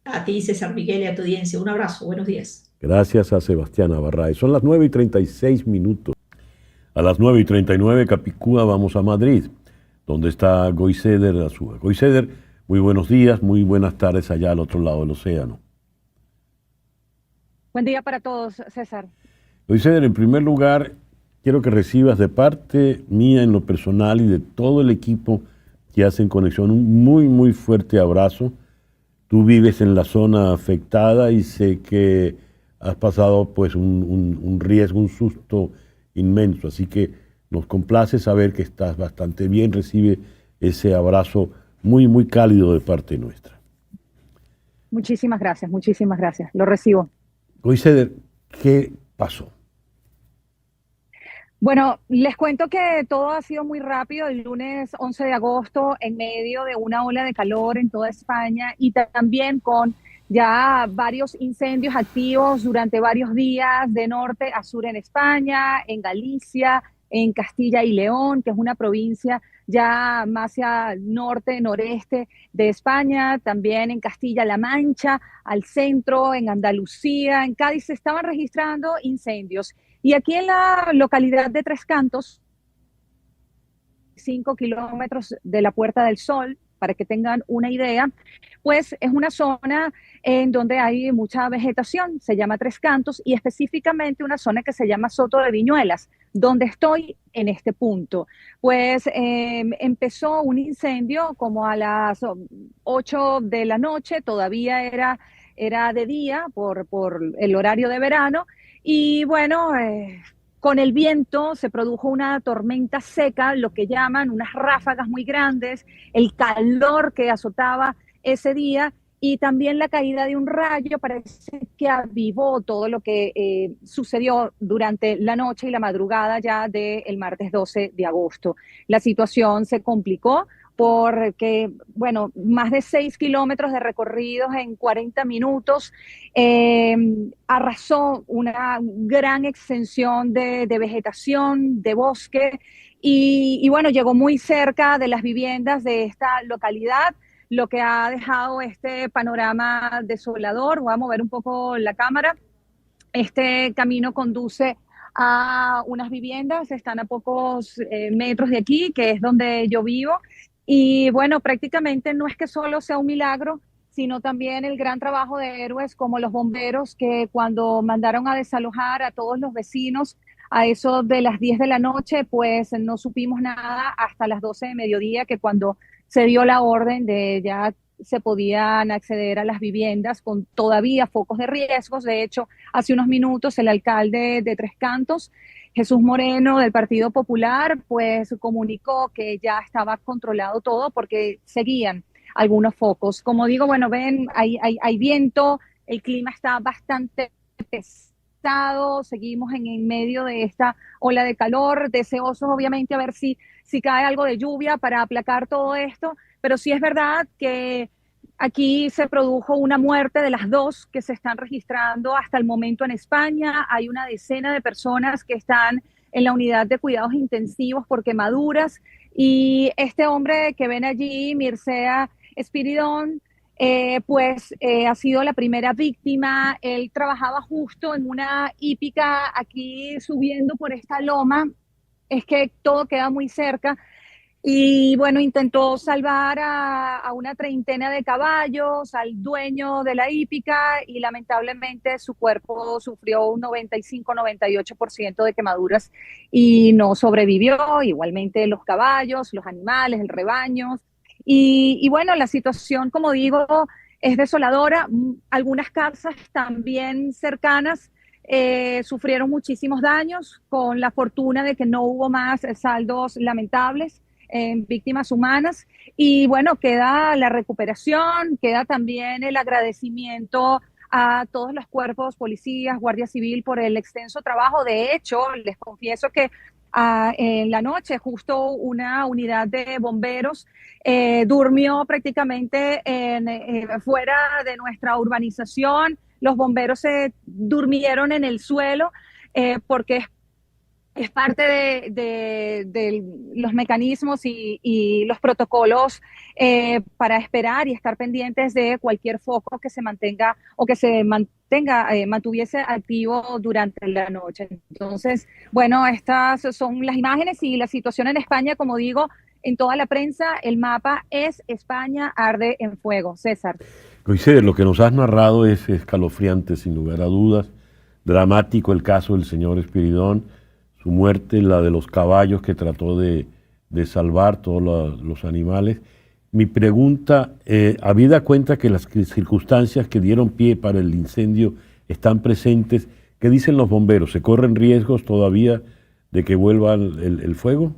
A ti, César Miguel, y a tu audiencia, un abrazo, buenos días. Gracias a Sebastiana Barraez. Son las 9:36. A las 9:39, Capicúa, vamos a Madrid, donde está Goiseder Azúa. Goiseder, muy buenos días, muy buenas tardes allá al otro lado del océano. Buen día para todos, César. Goiseder, en primer lugar, quiero que recibas de parte mía en lo personal y de todo el equipo que hace Conexión un muy, muy fuerte abrazo. Tú vives en la zona afectada y sé que has pasado pues un riesgo, un susto inmenso, así que nos complace saber que estás bastante bien. Recibe ese abrazo muy, muy cálido de parte nuestra. Muchísimas gracias, lo recibo. Goiseder, ¿qué pasó? Bueno, les cuento que todo ha sido muy rápido. El lunes 11 de agosto, en medio de una ola de calor en toda España y también con ya varios incendios activos durante varios días de norte a sur en España, en Galicia, en Castilla y León, que es una provincia ya más hacia el norte, noreste de España, también en Castilla-La Mancha, al centro, en Andalucía, en Cádiz, se estaban registrando incendios. Y aquí en la localidad de Tres Cantos, 5 kilómetros de la Puerta del Sol, para que tengan una idea, pues es una zona en donde hay mucha vegetación, se llama Tres Cantos, y específicamente una zona que se llama Soto de Viñuelas, donde estoy en este punto. Pues empezó un incendio como a las 8 de la noche, todavía era de día por el horario de verano, y bueno, con el viento se produjo una tormenta seca, lo que llaman unas ráfagas muy grandes, el calor que azotaba ese día y también la caída de un rayo parece que avivó todo lo que sucedió durante la noche y la madrugada ya del martes 12 de agosto. La situación se complicó porque, bueno, más de 6 kilómetros de recorridos en 40 minutos, eh, arrasó una gran extensión de vegetación, de bosque, y bueno, llegó muy cerca de las viviendas de esta localidad, lo que ha dejado este panorama desolador. Voy a mover un poco la cámara. Este camino conduce a unas viviendas, están a pocos metros de aquí, que es donde yo vivo. Y bueno, prácticamente no es que solo sea un milagro, sino también el gran trabajo de héroes como los bomberos, que cuando mandaron a desalojar a todos los vecinos a eso de las 10 de la noche, pues no supimos nada hasta las 12 de mediodía, que cuando se dio la orden de ya se podían acceder a las viviendas con todavía focos de riesgos. De hecho, hace unos minutos el alcalde de Tres Cantos, Jesús Moreno, del Partido Popular, pues comunicó que ya estaba controlado todo porque seguían algunos focos. Como digo, bueno, ven, hay viento, el clima está bastante pesado, seguimos en medio de esta ola de calor, deseosos obviamente a ver si cae algo de lluvia para aplacar todo esto, pero sí es verdad que aquí se produjo una muerte de las dos que se están registrando hasta el momento en España. Hay una decena de personas que están en la unidad de cuidados intensivos por quemaduras, y este hombre que ven allí, Mircea Espiridón, ha sido la primera víctima. Él trabajaba justo en una hípica aquí subiendo por esta loma, es que todo queda muy cerca, y bueno, intentó salvar a una treintena de caballos, al dueño de la hípica, y lamentablemente su cuerpo sufrió un 95-98% de quemaduras y no sobrevivió. Igualmente los caballos, los animales, el rebaño. Y bueno, la situación, como digo, es desoladora. Algunas casas también cercanas sufrieron muchísimos daños, con la fortuna de que no hubo más saldos lamentables en víctimas humanas. Y bueno, queda la recuperación, queda también el agradecimiento a todos los cuerpos, policías, Guardia Civil, por el extenso trabajo. De hecho, les confieso que en la noche justo una unidad de bomberos durmió prácticamente fuera de nuestra urbanización. Los bomberos se durmieron en el suelo porque es parte de los mecanismos y los protocolos para esperar y estar pendientes de cualquier foco que se mantenga o que se mantuviese activo durante la noche. Entonces, bueno, estas son las imágenes y la situación en España. Como digo, en toda la prensa, el mapa es España arde en fuego. César. Coincide, lo que nos has narrado es escalofriante, sin lugar a dudas. Dramático el caso del señor Espiridón, su muerte, la de los caballos que trató de salvar, todos los animales. Mi pregunta, habida cuenta que las circunstancias que dieron pie para el incendio están presentes, ¿qué dicen los bomberos? ¿Se corren riesgos todavía de que vuelva el fuego?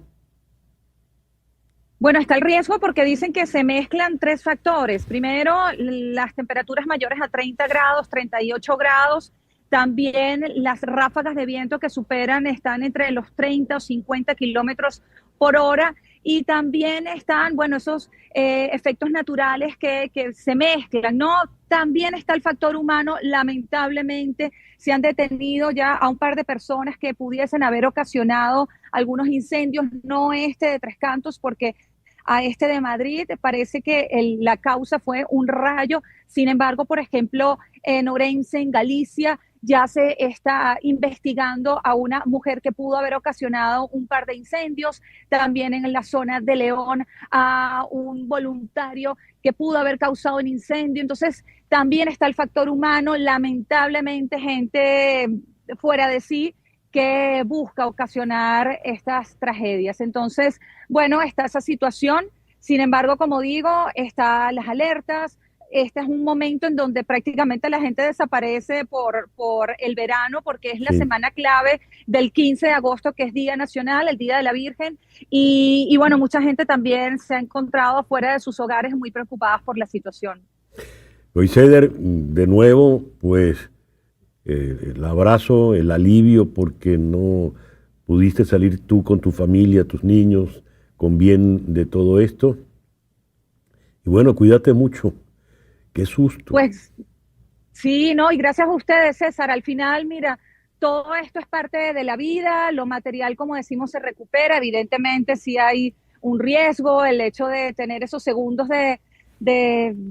Bueno, está el riesgo porque dicen que se mezclan tres factores. Primero, las temperaturas mayores a 30 grados, 38 grados. También las ráfagas de viento que están entre los 30 o 50 kilómetros por hora. Y también están, bueno, esos efectos naturales que se mezclan, ¿no? También está el factor humano. Lamentablemente se han detenido ya a un par de personas que pudiesen haber ocasionado algunos incendios, no este de Tres Cantos, porque a este de Madrid parece que la causa fue un rayo. Sin embargo, por ejemplo, en Orense, en Galicia, ya se está investigando a una mujer que pudo haber ocasionado un par de incendios. También en la zona de León, a un voluntario que pudo haber causado un incendio. Entonces, también está el factor humano. Lamentablemente, gente fuera de sí que busca ocasionar estas tragedias. Entonces, bueno, está esa situación. Sin embargo, como digo, están las alertas. Este es un momento en donde prácticamente la gente desaparece por el verano, porque es la semana clave del 15 de agosto, que es Día Nacional, el Día de la Virgen. Y bueno, mucha gente también se ha encontrado fuera de sus hogares muy preocupadas por la situación. Loiseder, de nuevo, pues el abrazo, el alivio porque no pudiste salir tú con tu familia, tus niños, con bien de todo esto. Y bueno, cuídate mucho. Qué susto. Pues sí, no, y gracias a ustedes, César. Al final, mira, todo esto es parte de la vida, lo material, como decimos, se recupera. Evidentemente, sí hay un riesgo, el hecho de tener esos segundos de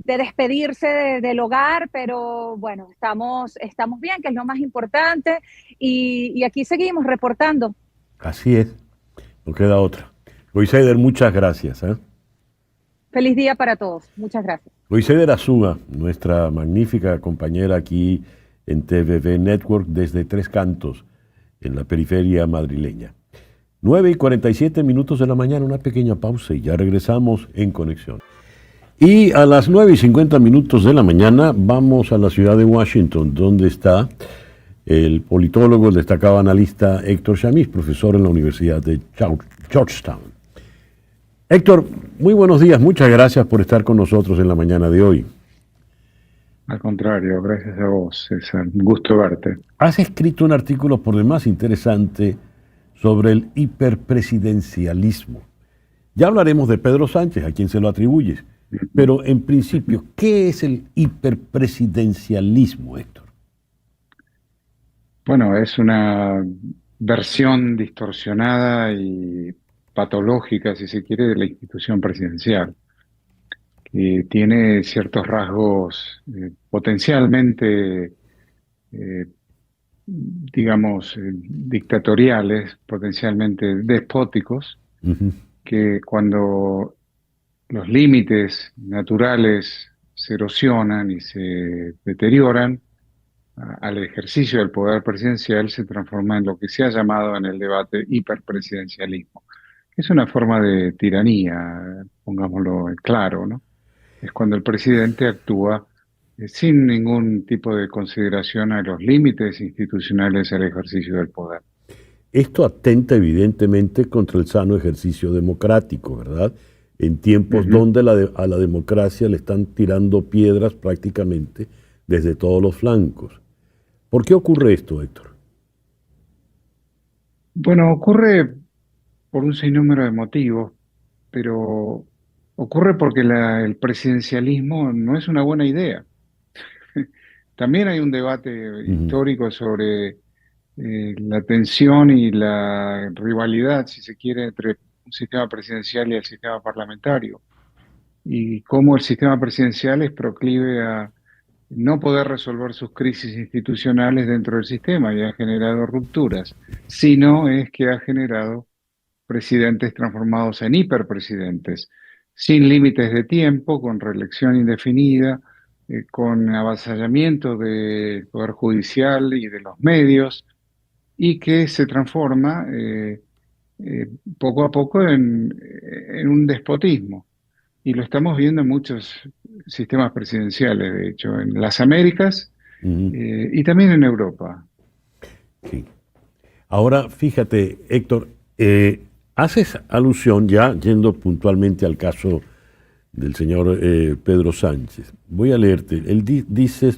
despedirse del hogar, pero bueno, estamos bien, que es lo más importante, y aquí seguimos reportando. Así es, no queda otra. Loiseder, muchas gracias. Feliz día para todos. Muchas gracias. Loiseder Azúa, nuestra magnífica compañera aquí en TVV Network desde Tres Cantos, en la periferia madrileña. 9:47 de la mañana, una pequeña pausa y ya regresamos en conexión. Y a las 9:50 de la mañana vamos a la ciudad de Washington, donde está el politólogo, el destacado analista Héctor Chamiz, profesor en la Universidad de Georgetown. Héctor, muy buenos días, muchas gracias por estar con nosotros en la mañana de hoy. Al contrario, gracias a vos, César. Un gusto verte. Has escrito un artículo por demás interesante sobre el hiperpresidencialismo. Ya hablaremos de Pedro Sánchez, a quien se lo atribuyes, pero en principio, ¿qué es el hiperpresidencialismo, Héctor? Bueno, es una versión distorsionada y patológica, si se quiere, de la institución presidencial, que tiene ciertos rasgos potencialmente, eh, digamos, dictatoriales, potencialmente despóticos, que cuando los límites naturales se erosionan y se deterioran, al ejercicio del poder presidencial se transforma en lo que se ha llamado en el debate hiperpresidencialismo. Es una forma de tiranía, pongámoslo en claro, ¿no? Es cuando el presidente actúa sin ningún tipo de consideración a los límites institucionales del ejercicio del poder. Esto atenta evidentemente contra el sano ejercicio democrático, ¿verdad? En tiempos donde a la democracia le están tirando piedras prácticamente desde todos los flancos. ¿Por qué ocurre esto, Héctor? Bueno, ocurre por un sinnúmero de motivos, pero ocurre porque el presidencialismo no es una buena idea. También hay un debate histórico sobre la tensión y la rivalidad, si se quiere, entre un sistema presidencial y el sistema parlamentario, y cómo el sistema presidencial es proclive a no poder resolver sus crisis institucionales dentro del sistema y ha generado rupturas, sino es que ha generado presidentes transformados en hiperpresidentes, sin límites de tiempo, con reelección indefinida, con avasallamiento del Poder Judicial y de los medios, y que se transforma poco a poco en un despotismo. Y lo estamos viendo en muchos sistemas presidenciales, de hecho, en las Américas y también en Europa. Sí. Ahora, fíjate, Héctor, haces alusión, ya yendo puntualmente al caso del señor Pedro Sánchez. Voy a leerte. Él dice,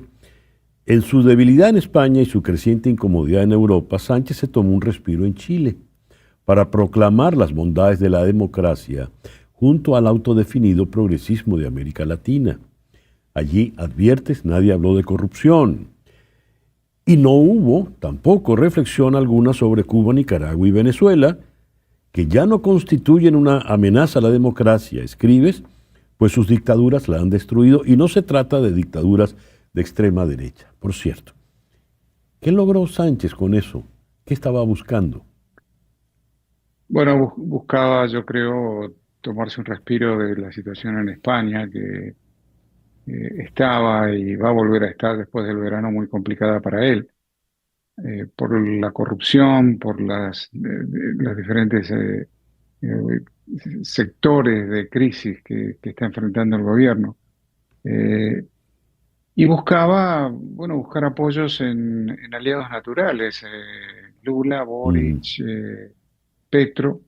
en su debilidad en España y su creciente incomodidad en Europa, Sánchez se tomó un respiro en Chile para proclamar las bondades de la democracia junto al autodefinido progresismo de América Latina. Allí, adviertes, nadie habló de corrupción. Y no hubo tampoco reflexión alguna sobre Cuba, Nicaragua y Venezuela, que ya no constituyen una amenaza a la democracia, escribes, pues sus dictaduras la han destruido y no se trata de dictaduras de extrema derecha. Por cierto, ¿qué logró Sánchez con eso? ¿Qué estaba buscando? Bueno, buscaba, yo creo, tomarse un respiro de la situación en España, que estaba y va a volver a estar después del verano muy complicada para él, por la corrupción, por los diferentes sectores de crisis que está enfrentando el gobierno. Y buscaba, bueno, buscar apoyos en aliados naturales, Lula, Boric, Petro,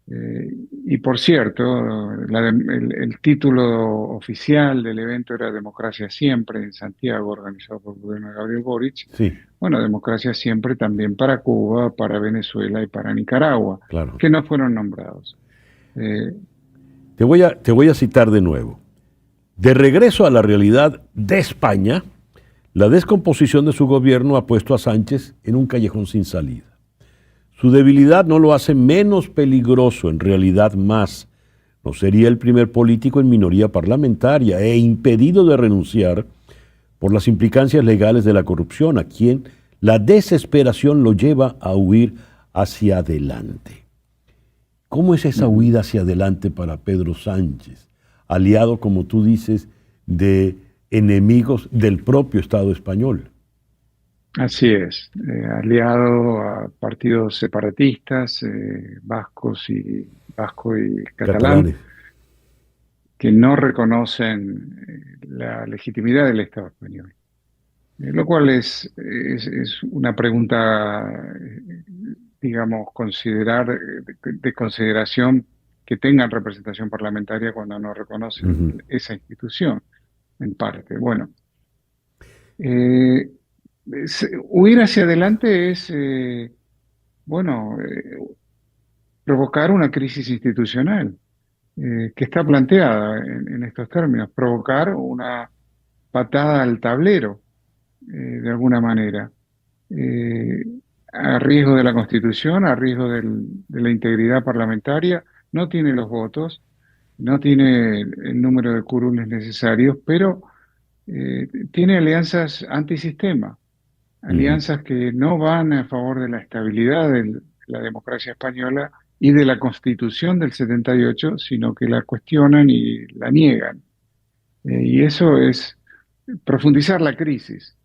Y por cierto, el título oficial del evento era Democracia Siempre en Santiago, organizado por el gobierno de Gabriel Boric. Sí, Bueno, Democracia Siempre también para Cuba, para Venezuela y para Nicaragua, claro. que no fueron nombrados. Te voy a citar de nuevo. De regreso a la realidad de España, la descomposición de su gobierno ha puesto a Sánchez en un callejón sin salida. Su debilidad no lo hace menos peligroso, en realidad más. No sería el primer político en minoría parlamentaria e impedido de renunciar por las implicancias legales de la corrupción, a quien la desesperación lo lleva a huir hacia adelante. ¿Cómo es esa huida hacia adelante para Pedro Sánchez, aliado, como tú dices, de enemigos del propio Estado español? Así es, aliado a partidos separatistas, vasco y catalán, Catalanes. que no reconocen la legitimidad del Estado español. Lo cual es una pregunta, digamos, de consideración, que tengan representación parlamentaria cuando no reconocen esa institución, en parte. Bueno, huir hacia adelante es, provocar una crisis institucional que está planteada en estos términos, provocar una patada al tablero, de alguna manera, a riesgo de la Constitución, a riesgo de la integridad parlamentaria. No tiene los votos, no tiene el número de curules necesarios, pero tiene alianzas antisistema, alianzas que no van a favor de la estabilidad de la democracia española y de la Constitución del 78, sino que la cuestionan y la niegan. Y eso es profundizar la crisis.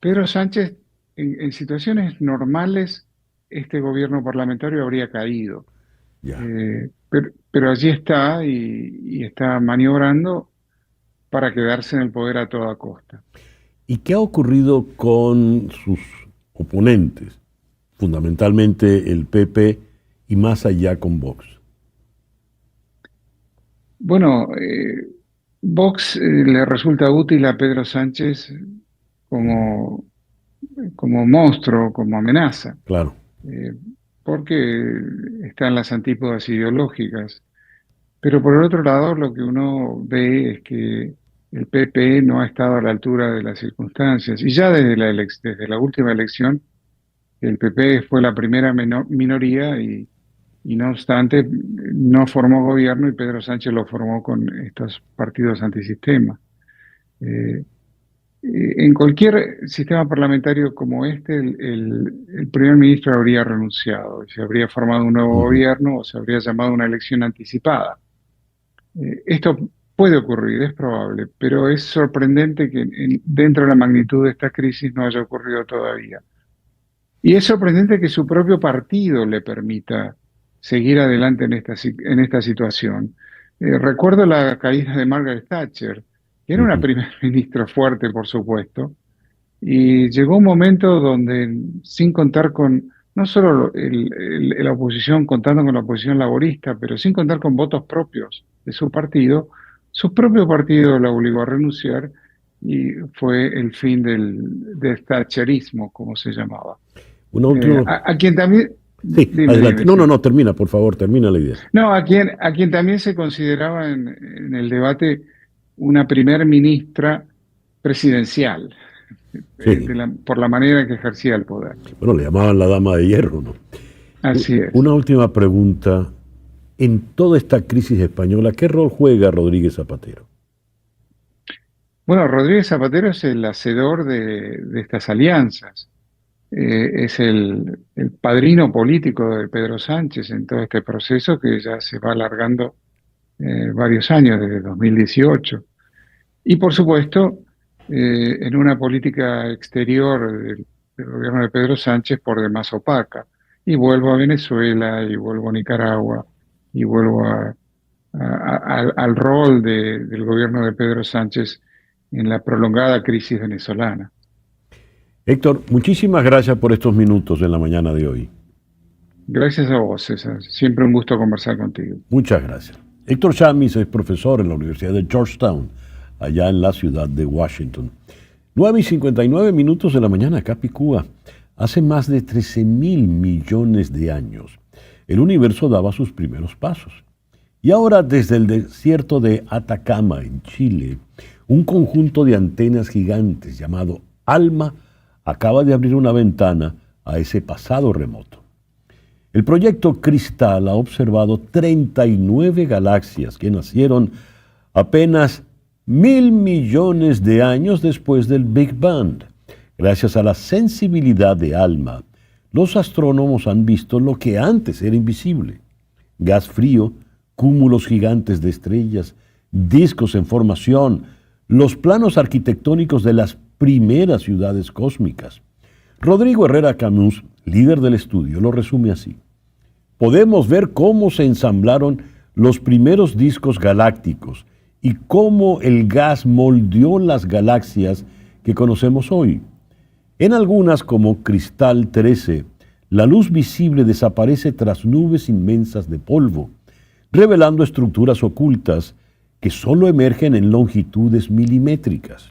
Pedro Sánchez, en situaciones normales, este gobierno parlamentario habría caído. Pero allí está y está maniobrando para quedarse en el poder a toda costa. ¿Y qué ha ocurrido con sus oponentes, fundamentalmente el PP y más allá con Vox? Bueno, Vox le resulta útil a Pedro Sánchez como monstruo, como amenaza. Claro. Porque están las antípodas ideológicas. Pero por el otro lado, lo que uno ve es que el PP no ha estado a la altura de las circunstancias. Y ya desde la última elección, el PP fue la primera minoría y no obstante no formó gobierno, y Pedro Sánchez lo formó con estos partidos antisistema. En cualquier sistema parlamentario como este, el primer ministro habría renunciado, se habría formado un nuevo gobierno o se habría llamado a una elección anticipada. Esto puede ocurrir, es probable, pero es sorprendente que dentro de la magnitud de esta crisis no haya ocurrido todavía. Y es sorprendente que su propio partido le permita seguir adelante en esta situación. Recuerdo la caída de Margaret Thatcher, que era una primer ministra fuerte, por supuesto, y llegó un momento donde, sin contar con, no solo la oposición, contando con la oposición laborista, pero sin contar con votos propios de su propio partido la obligó a renunciar, y fue el fin del thatcherismo, como se llamaba. Una última... a quien también... Sí, dime, adelante. dime, No, termina, por favor, termina la idea. No, a quien también se consideraba en el debate una primer ministra presidencial, Sí. por la manera en que ejercía el poder. Bueno, le llamaban la dama de hierro, ¿no? Así es. Una última pregunta. En toda esta crisis española, ¿qué rol juega Rodríguez Zapatero? Bueno, Rodríguez Zapatero es el hacedor de estas alianzas. Es el padrino político de Pedro Sánchez en todo este proceso, que ya se va alargando varios años, desde 2018. Y por supuesto, en una política exterior del gobierno de Pedro Sánchez por demás opaca. Y vuelvo a Venezuela, y vuelvo a Nicaragua, y vuelvo al rol del gobierno de Pedro Sánchez en la prolongada crisis venezolana. Héctor, muchísimas gracias por estos minutos en la mañana de hoy. Gracias a vos, César. Siempre un gusto conversar contigo. Muchas gracias. Héctor Chamis es profesor en la Universidad de Georgetown, allá en la ciudad de Washington. 9:59 de la mañana, Capicúa. Hace más de 13.000 millones de años, el universo daba sus primeros pasos. Y ahora, desde el desierto de Atacama, en Chile, un conjunto de antenas gigantes llamado ALMA acaba de abrir una ventana a ese pasado remoto. El proyecto Cristal ha observado 39 galaxias que nacieron apenas 1.000 millones de años después del Big Bang. Gracias a la sensibilidad de ALMA, los astrónomos han visto lo que antes era invisible: gas frío, cúmulos gigantes de estrellas, discos en formación, los planos arquitectónicos de las primeras ciudades cósmicas. Rodrigo Herrera Camus, líder del estudio, lo resume así: podemos ver cómo se ensamblaron los primeros discos galácticos y cómo el gas moldeó las galaxias que conocemos hoy. En algunas, como Cristal 13, la luz visible desaparece tras nubes inmensas de polvo, revelando estructuras ocultas que solo emergen en longitudes milimétricas.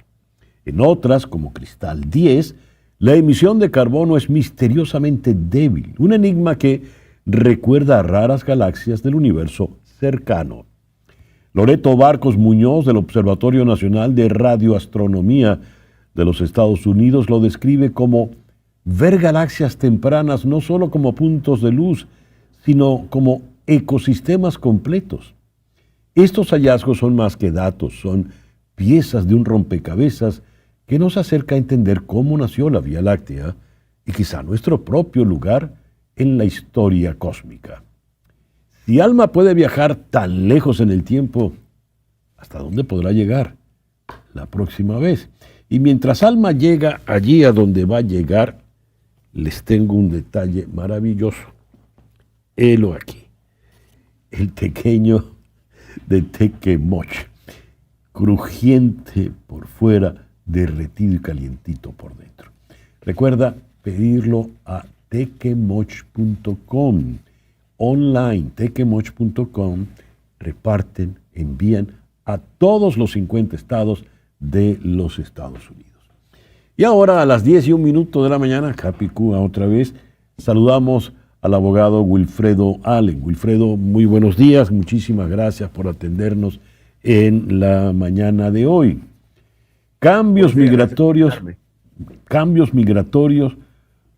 En otras, como Cristal 10, la emisión de carbono es misteriosamente débil, un enigma que recuerda a raras galaxias del universo cercano. Loreto Barcos Muñoz, del Observatorio Nacional de Radioastronomía de los Estados Unidos, lo describe como ver galaxias tempranas no solo como puntos de luz, sino como ecosistemas completos. Estos hallazgos son más que datos, son piezas de un rompecabezas que nos acerca a entender cómo nació la Vía Láctea y quizá nuestro propio lugar en la historia cósmica. Si ALMA puede viajar tan lejos en el tiempo, ¿hasta dónde podrá llegar la próxima vez? Y mientras ALMA llega allí a donde va a llegar, les tengo un detalle maravilloso. Helo aquí. El pequeño de Tequemoch, crujiente por fuera, derretido y calientito por dentro. Recuerda pedirlo a tequemoch.com. Online, tequemoch.com. Reparten, envían a todos los 50 estados de los Estados Unidos. Y ahora, a las 10:01 de la mañana, Capicúa otra vez, saludamos al abogado Wilfredo Allen. Wilfredo, muy buenos días, muchísimas gracias por atendernos en la mañana de hoy. Cambios migratorios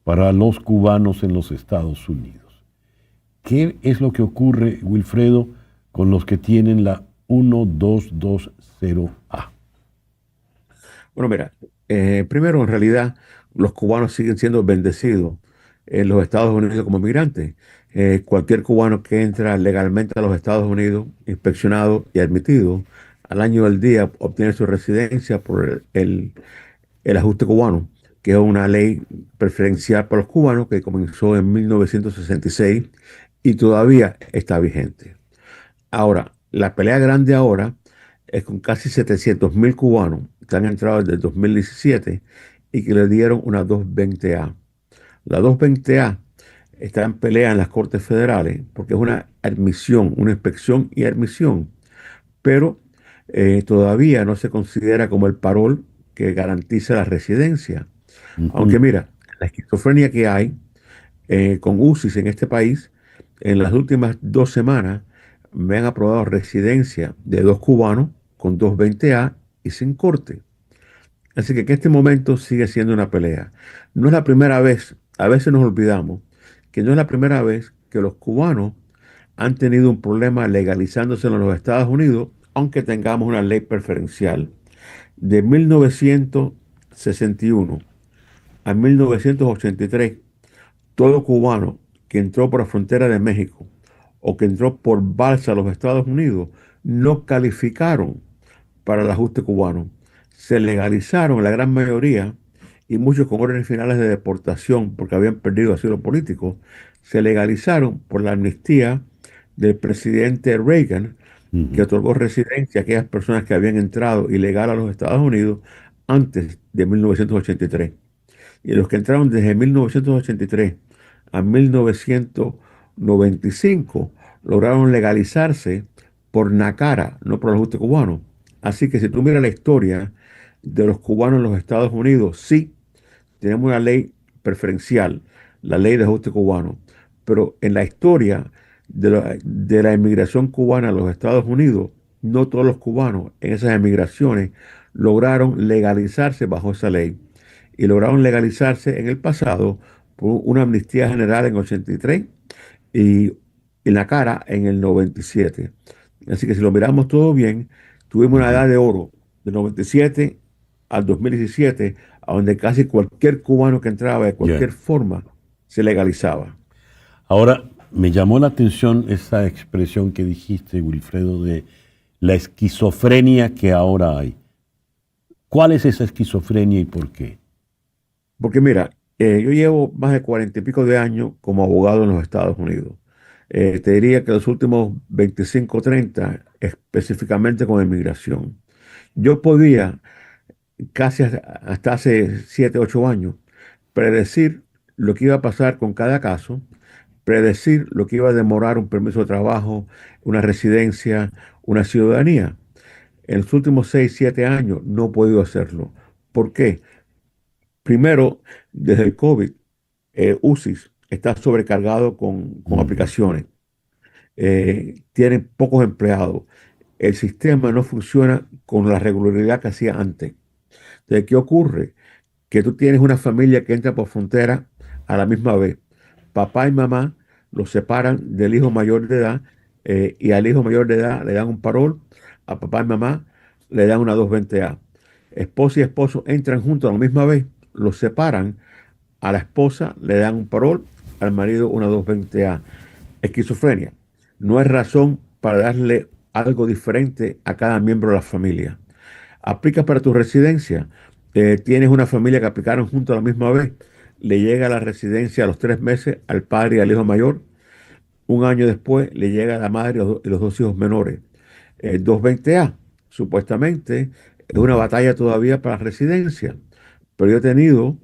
para los cubanos en los Estados Unidos. ¿Qué es lo que ocurre, Wilfredo, con los que tienen la 1220A? Bueno, mira, primero, en realidad, los cubanos siguen siendo bendecidos en los Estados Unidos como migrantes. Cualquier cubano que entra legalmente a los Estados Unidos, inspeccionado y admitido, al año del día obtiene su residencia por el ajuste cubano, que es una ley preferencial para los cubanos que comenzó en 1966 y todavía está vigente. Ahora, la pelea grande ahora es con casi 700.000 cubanos que han entrado desde el 2017 y que le dieron una 220A. La 220A está en pelea en las Cortes Federales porque es una admisión, una inspección y admisión, pero todavía no se considera como el parol que garantiza la residencia. Aunque mira, la esquizofrenia que hay con UCIs en este país, en las últimas 2 semanas me han aprobado residencia de 2 cubanos con 220A y sin corte. Así que en este momento sigue siendo una pelea. No es la primera vez, a veces nos olvidamos, que no es la primera vez que los cubanos han tenido un problema legalizándose en los Estados Unidos, aunque tengamos una ley preferencial. De 1961 a 1983, todo cubano que entró por la frontera de México o que entró por balsa a los Estados Unidos no calificaron para el ajuste cubano. Se legalizaron la gran mayoría y muchos con órdenes finales de deportación porque habían perdido asilo político. Se legalizaron por la amnistía del presidente Reagan, que otorgó residencia a aquellas personas que habían entrado ilegal a los Estados Unidos antes de 1983. Y los que entraron desde 1983 a 1995 lograron legalizarse por NACARA, no por el ajuste cubano. Así que si tú miras la historia de los cubanos en los Estados Unidos, sí, tenemos una ley preferencial, la ley de ajuste cubano, pero en la historia de la inmigración cubana a los Estados Unidos, no todos los cubanos en esas emigraciones lograron legalizarse bajo esa ley y lograron legalizarse en el pasado por una amnistía general en 83 y en la cara en el 97. Así que si lo miramos todo bien, tuvimos una edad de oro del 97 al 2017, a donde casi cualquier cubano que entraba de Ya. cualquier forma se legalizaba. Ahora, me llamó la atención esa expresión que dijiste, Wilfredo, de la esquizofrenia que ahora hay. ¿Cuál es esa esquizofrenia y por qué? Porque mira, yo llevo más de 40 y pico de años como abogado en los Estados Unidos. Te diría que los últimos 25 o 30, específicamente con inmigración. Yo podía, casi hasta hace 7 8 años, predecir lo que iba a pasar con cada caso, predecir lo que iba a demorar un permiso de trabajo, una residencia, una ciudadanía. En los últimos 6 7 años no he podido hacerlo. ¿Por qué? Primero, desde el COVID, UCIS está sobrecargado con Mm, aplicaciones. Tienen pocos empleados. El sistema no funciona con la regularidad que hacía antes. Entonces, ¿qué ocurre? Que tú tienes una familia que entra por frontera a la misma vez. Papá y mamá los separan del hijo mayor de edad y al hijo mayor de edad le dan un parol, a papá y mamá le dan una 220A. Esposa y esposo entran juntos a la misma vez, los separan, a la esposa le dan un parol, al marido una 220A. Esquizofrenia. No es razón para darle algo diferente a cada miembro de la familia. Aplicas para tu residencia. Tienes una familia que aplicaron juntos a la misma vez. Le llega la residencia a los 3 meses al padre y al hijo mayor. Un año después le llega a la madre y los dos hijos menores. 220A, supuestamente, es una batalla todavía para la residencia. Pero yo he tenido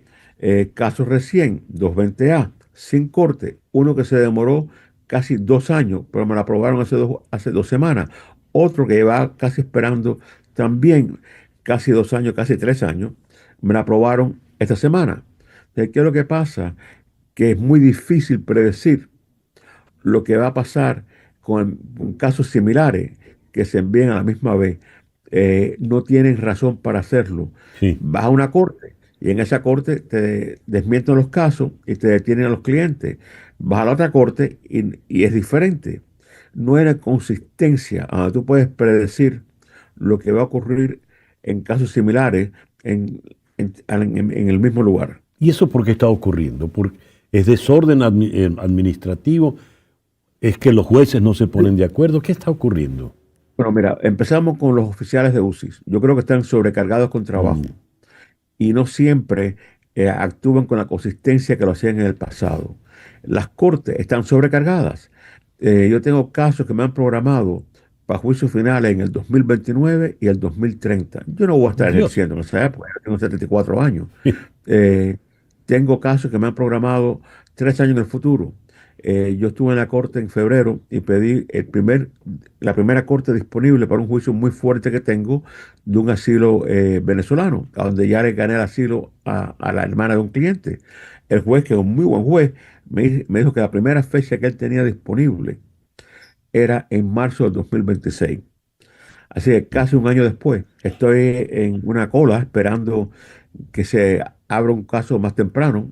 casos recién, 220A, sin corte. Uno que se demoró casi 2 años, pero me lo aprobaron hace 2 semanas. Otro que lleva casi esperando también casi 2 años, casi 3 años, me lo aprobaron esta semana. Entonces, ¿qué es lo que pasa? Que es muy difícil predecir lo que va a pasar con casos similares que se envían a la misma vez. No tienen razón para hacerlo. sí. Vas a una corte y en esa corte te desmienten los casos y te detienen a los clientes. Vas a la otra corte y es diferente. No hay consistencia donde tú puedes predecir lo que va a ocurrir en casos similares en el mismo lugar. ¿Y eso por qué está ocurriendo? ¿Es desorden administrativo? ¿Es que los jueces no se ponen de acuerdo? ¿Qué está ocurriendo? Bueno, mira, empezamos con los oficiales de UCIS. Yo creo que están sobrecargados con trabajo Mm, y no siempre actúan con la consistencia que lo hacían en el pasado. Las cortes están sobrecargadas. Yo tengo casos que me han programado para juicios finales en el 2029 y el 2030. Yo no voy a estar Dios. ejerciendo en esa época, yo tengo 74 años. Eh, Tengo casos que me han programado 3 años en el futuro. Yo estuve en la corte en febrero y pedí la primera corte disponible para un juicio muy fuerte que tengo de un asilo venezolano, a donde ya le gané el asilo a la hermana de un cliente. El juez, que es un muy buen juez, me dijo que la primera fecha que él tenía disponible era en marzo del 2026. Así que casi un año después, estoy en una cola esperando que se abra un caso más temprano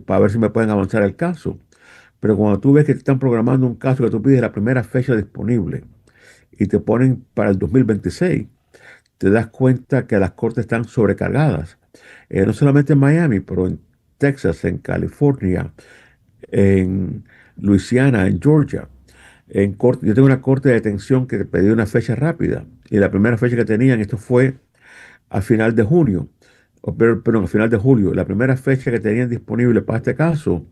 para ver si me pueden avanzar el caso. Pero cuando tú ves que te están programando un caso que tú pides la primera fecha disponible y te ponen para el 2026, te das cuenta que las cortes están sobrecargadas. No solamente en Miami, pero en Texas, en California, en Luisiana, en Georgia. Yo tengo una corte de detención que pedí una fecha rápida y la primera fecha que tenían, esto fue a final de junio, perdón, a final de julio. La primera fecha que tenían disponible para este caso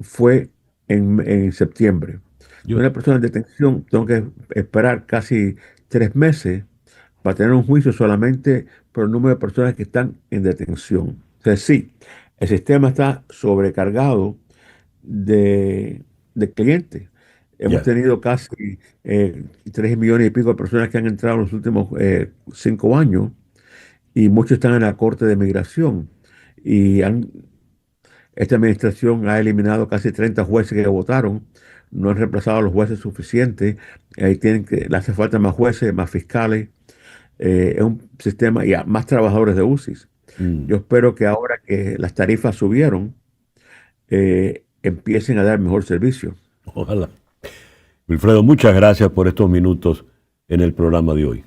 fue en septiembre. Yo, Una persona en detención, tengo que esperar casi 3 meses para tener un juicio solamente por el número de personas que están en detención. Entonces, sí, el sistema está sobrecargado de, de clientes. Hemos Ya. tenido casi 3 millones y pico de personas que han entrado en los últimos 5 años y muchos están en la Corte de Migración. Y esta administración ha eliminado casi 30 jueces que votaron, no han reemplazado a los jueces suficientes, ahí le hace falta más jueces, más fiscales, es un sistema y más trabajadores de UCIS. Mm. Yo espero que ahora que las tarifas subieron, empiecen a dar mejor servicio. Ojalá. Wilfredo, muchas gracias por estos minutos en el programa de hoy.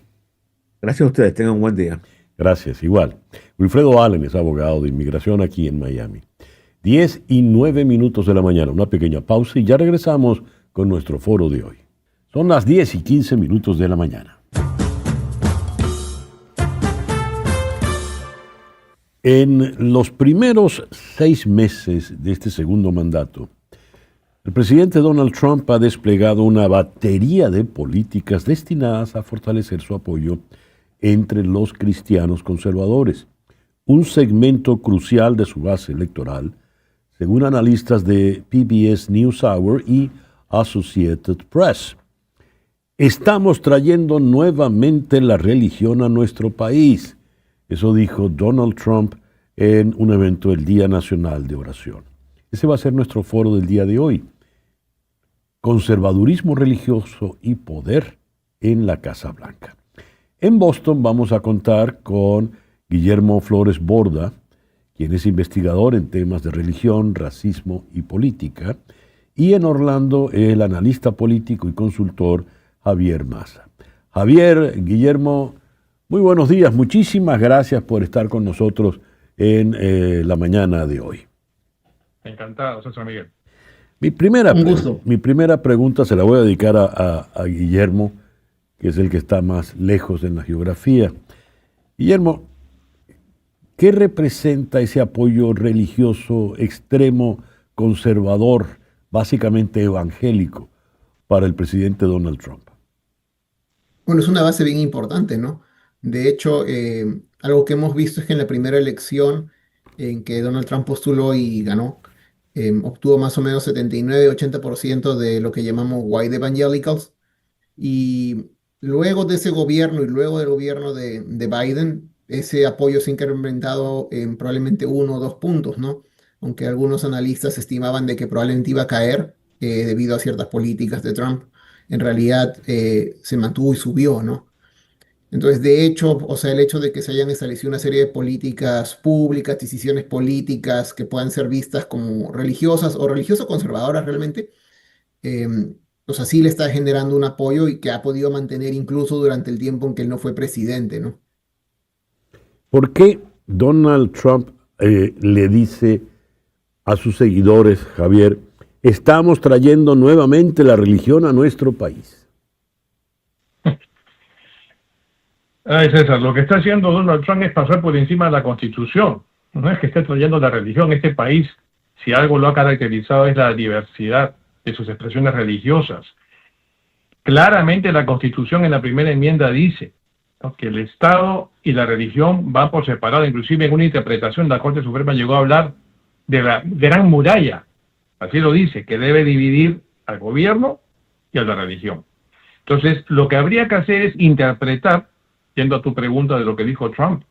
Gracias a ustedes, tengan un buen día. Gracias, igual. Wilfredo Allen es abogado de inmigración aquí en Miami. 10:09 de la mañana, una pequeña pausa y ya regresamos con nuestro foro de hoy. Son las 10:15 de la mañana. En los primeros 6 meses de este segundo mandato, el presidente Donald Trump ha desplegado una batería de políticas destinadas a fortalecer su apoyo entre los cristianos conservadores, un segmento crucial de su base electoral, según analistas de PBS NewsHour y Associated Press. Estamos trayendo nuevamente la religión a nuestro país. Eso dijo Donald Trump en un evento del Día Nacional de Oración. Ese va a ser nuestro foro del día de hoy. Conservadurismo religioso y poder en la Casa Blanca. En Boston vamos a contar con Guillermo Flores Borda, quien es investigador en temas de religión, racismo y política, y en Orlando el analista político y consultor Javier Maza. Javier, Guillermo, muy buenos días. Muchísimas gracias por estar con nosotros en la mañana de hoy. Encantado, César Miguel. Mi primera pregunta se la voy a dedicar a Guillermo, que es el que está más lejos en la geografía. Guillermo, ¿qué representa ese apoyo religioso extremo, conservador, básicamente evangélico, para el presidente Donald Trump? Bueno, es una base bien importante, ¿no? De hecho, algo que hemos visto es que en la primera elección en que Donald Trump postuló y ganó, obtuvo más o menos 79-80% de lo que llamamos white evangelicals. Y luego de ese gobierno y luego del gobierno de Biden, ese apoyo se ha incrementado en probablemente 1 o 2 puntos, ¿no? Aunque algunos analistas estimaban de que probablemente iba a caer debido a ciertas políticas de Trump, en realidad se mantuvo y subió, ¿no? Entonces, de hecho, o sea, el hecho de que se hayan establecido una serie de políticas públicas, decisiones políticas que puedan ser vistas como religiosas o religioso-conservadoras realmente, eh, o sea, sí le está generando un apoyo y que ha podido mantener incluso durante el tiempo en que él no fue presidente, ¿no? ¿Por qué Donald Trump le dice a sus seguidores, Javier, estamos trayendo nuevamente la religión a nuestro país? Ay, César, lo que está haciendo Donald Trump es pasar por encima de la Constitución. No es que esté trayendo la religión. Este país, si algo lo ha caracterizado, es la diversidad de sus expresiones religiosas. Claramente la Constitución en la primera enmienda dice, ¿no?, que el Estado y la religión van por separado. Inclusive en una interpretación la Corte Suprema llegó a hablar de la gran muralla. Así lo dice, que debe dividir al gobierno y a la religión. Entonces, lo que habría que hacer es interpretar, yendo a tu pregunta de lo que dijo Trump,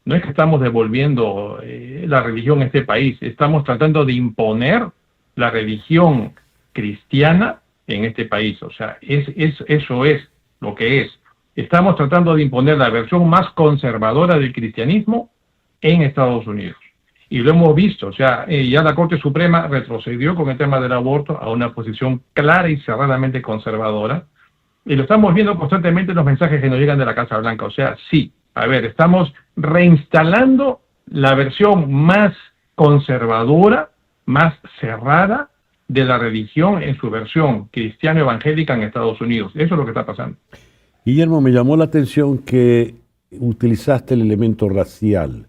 no es que estamos devolviendo la religión a este país, estamos tratando de imponer la religión cristiana en este país. O sea, eso es lo que es. Estamos tratando de imponer la versión más conservadora del cristianismo en Estados Unidos. Y lo hemos visto, o sea, ya la Corte Suprema retrocedió con el tema del aborto a una posición clara y cerradamente conservadora. Y lo estamos viendo constantemente en los mensajes que nos llegan de la Casa Blanca. O sea, sí, a ver, estamos reinstalando la versión más conservadora, más cerrada de la religión en su versión cristiano-evangélica en Estados Unidos. Eso es lo que está pasando. Guillermo, me llamó la atención que utilizaste el elemento racial,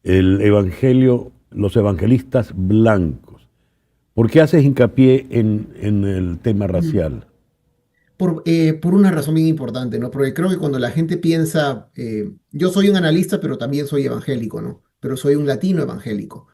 el evangelio, los evangelistas blancos. ¿Por qué haces hincapié en el tema racial? Por una razón bien importante, ¿no? Porque creo que cuando la gente piensa, yo soy un analista, pero también soy evangélico, ¿no? Pero soy un latino evangélico,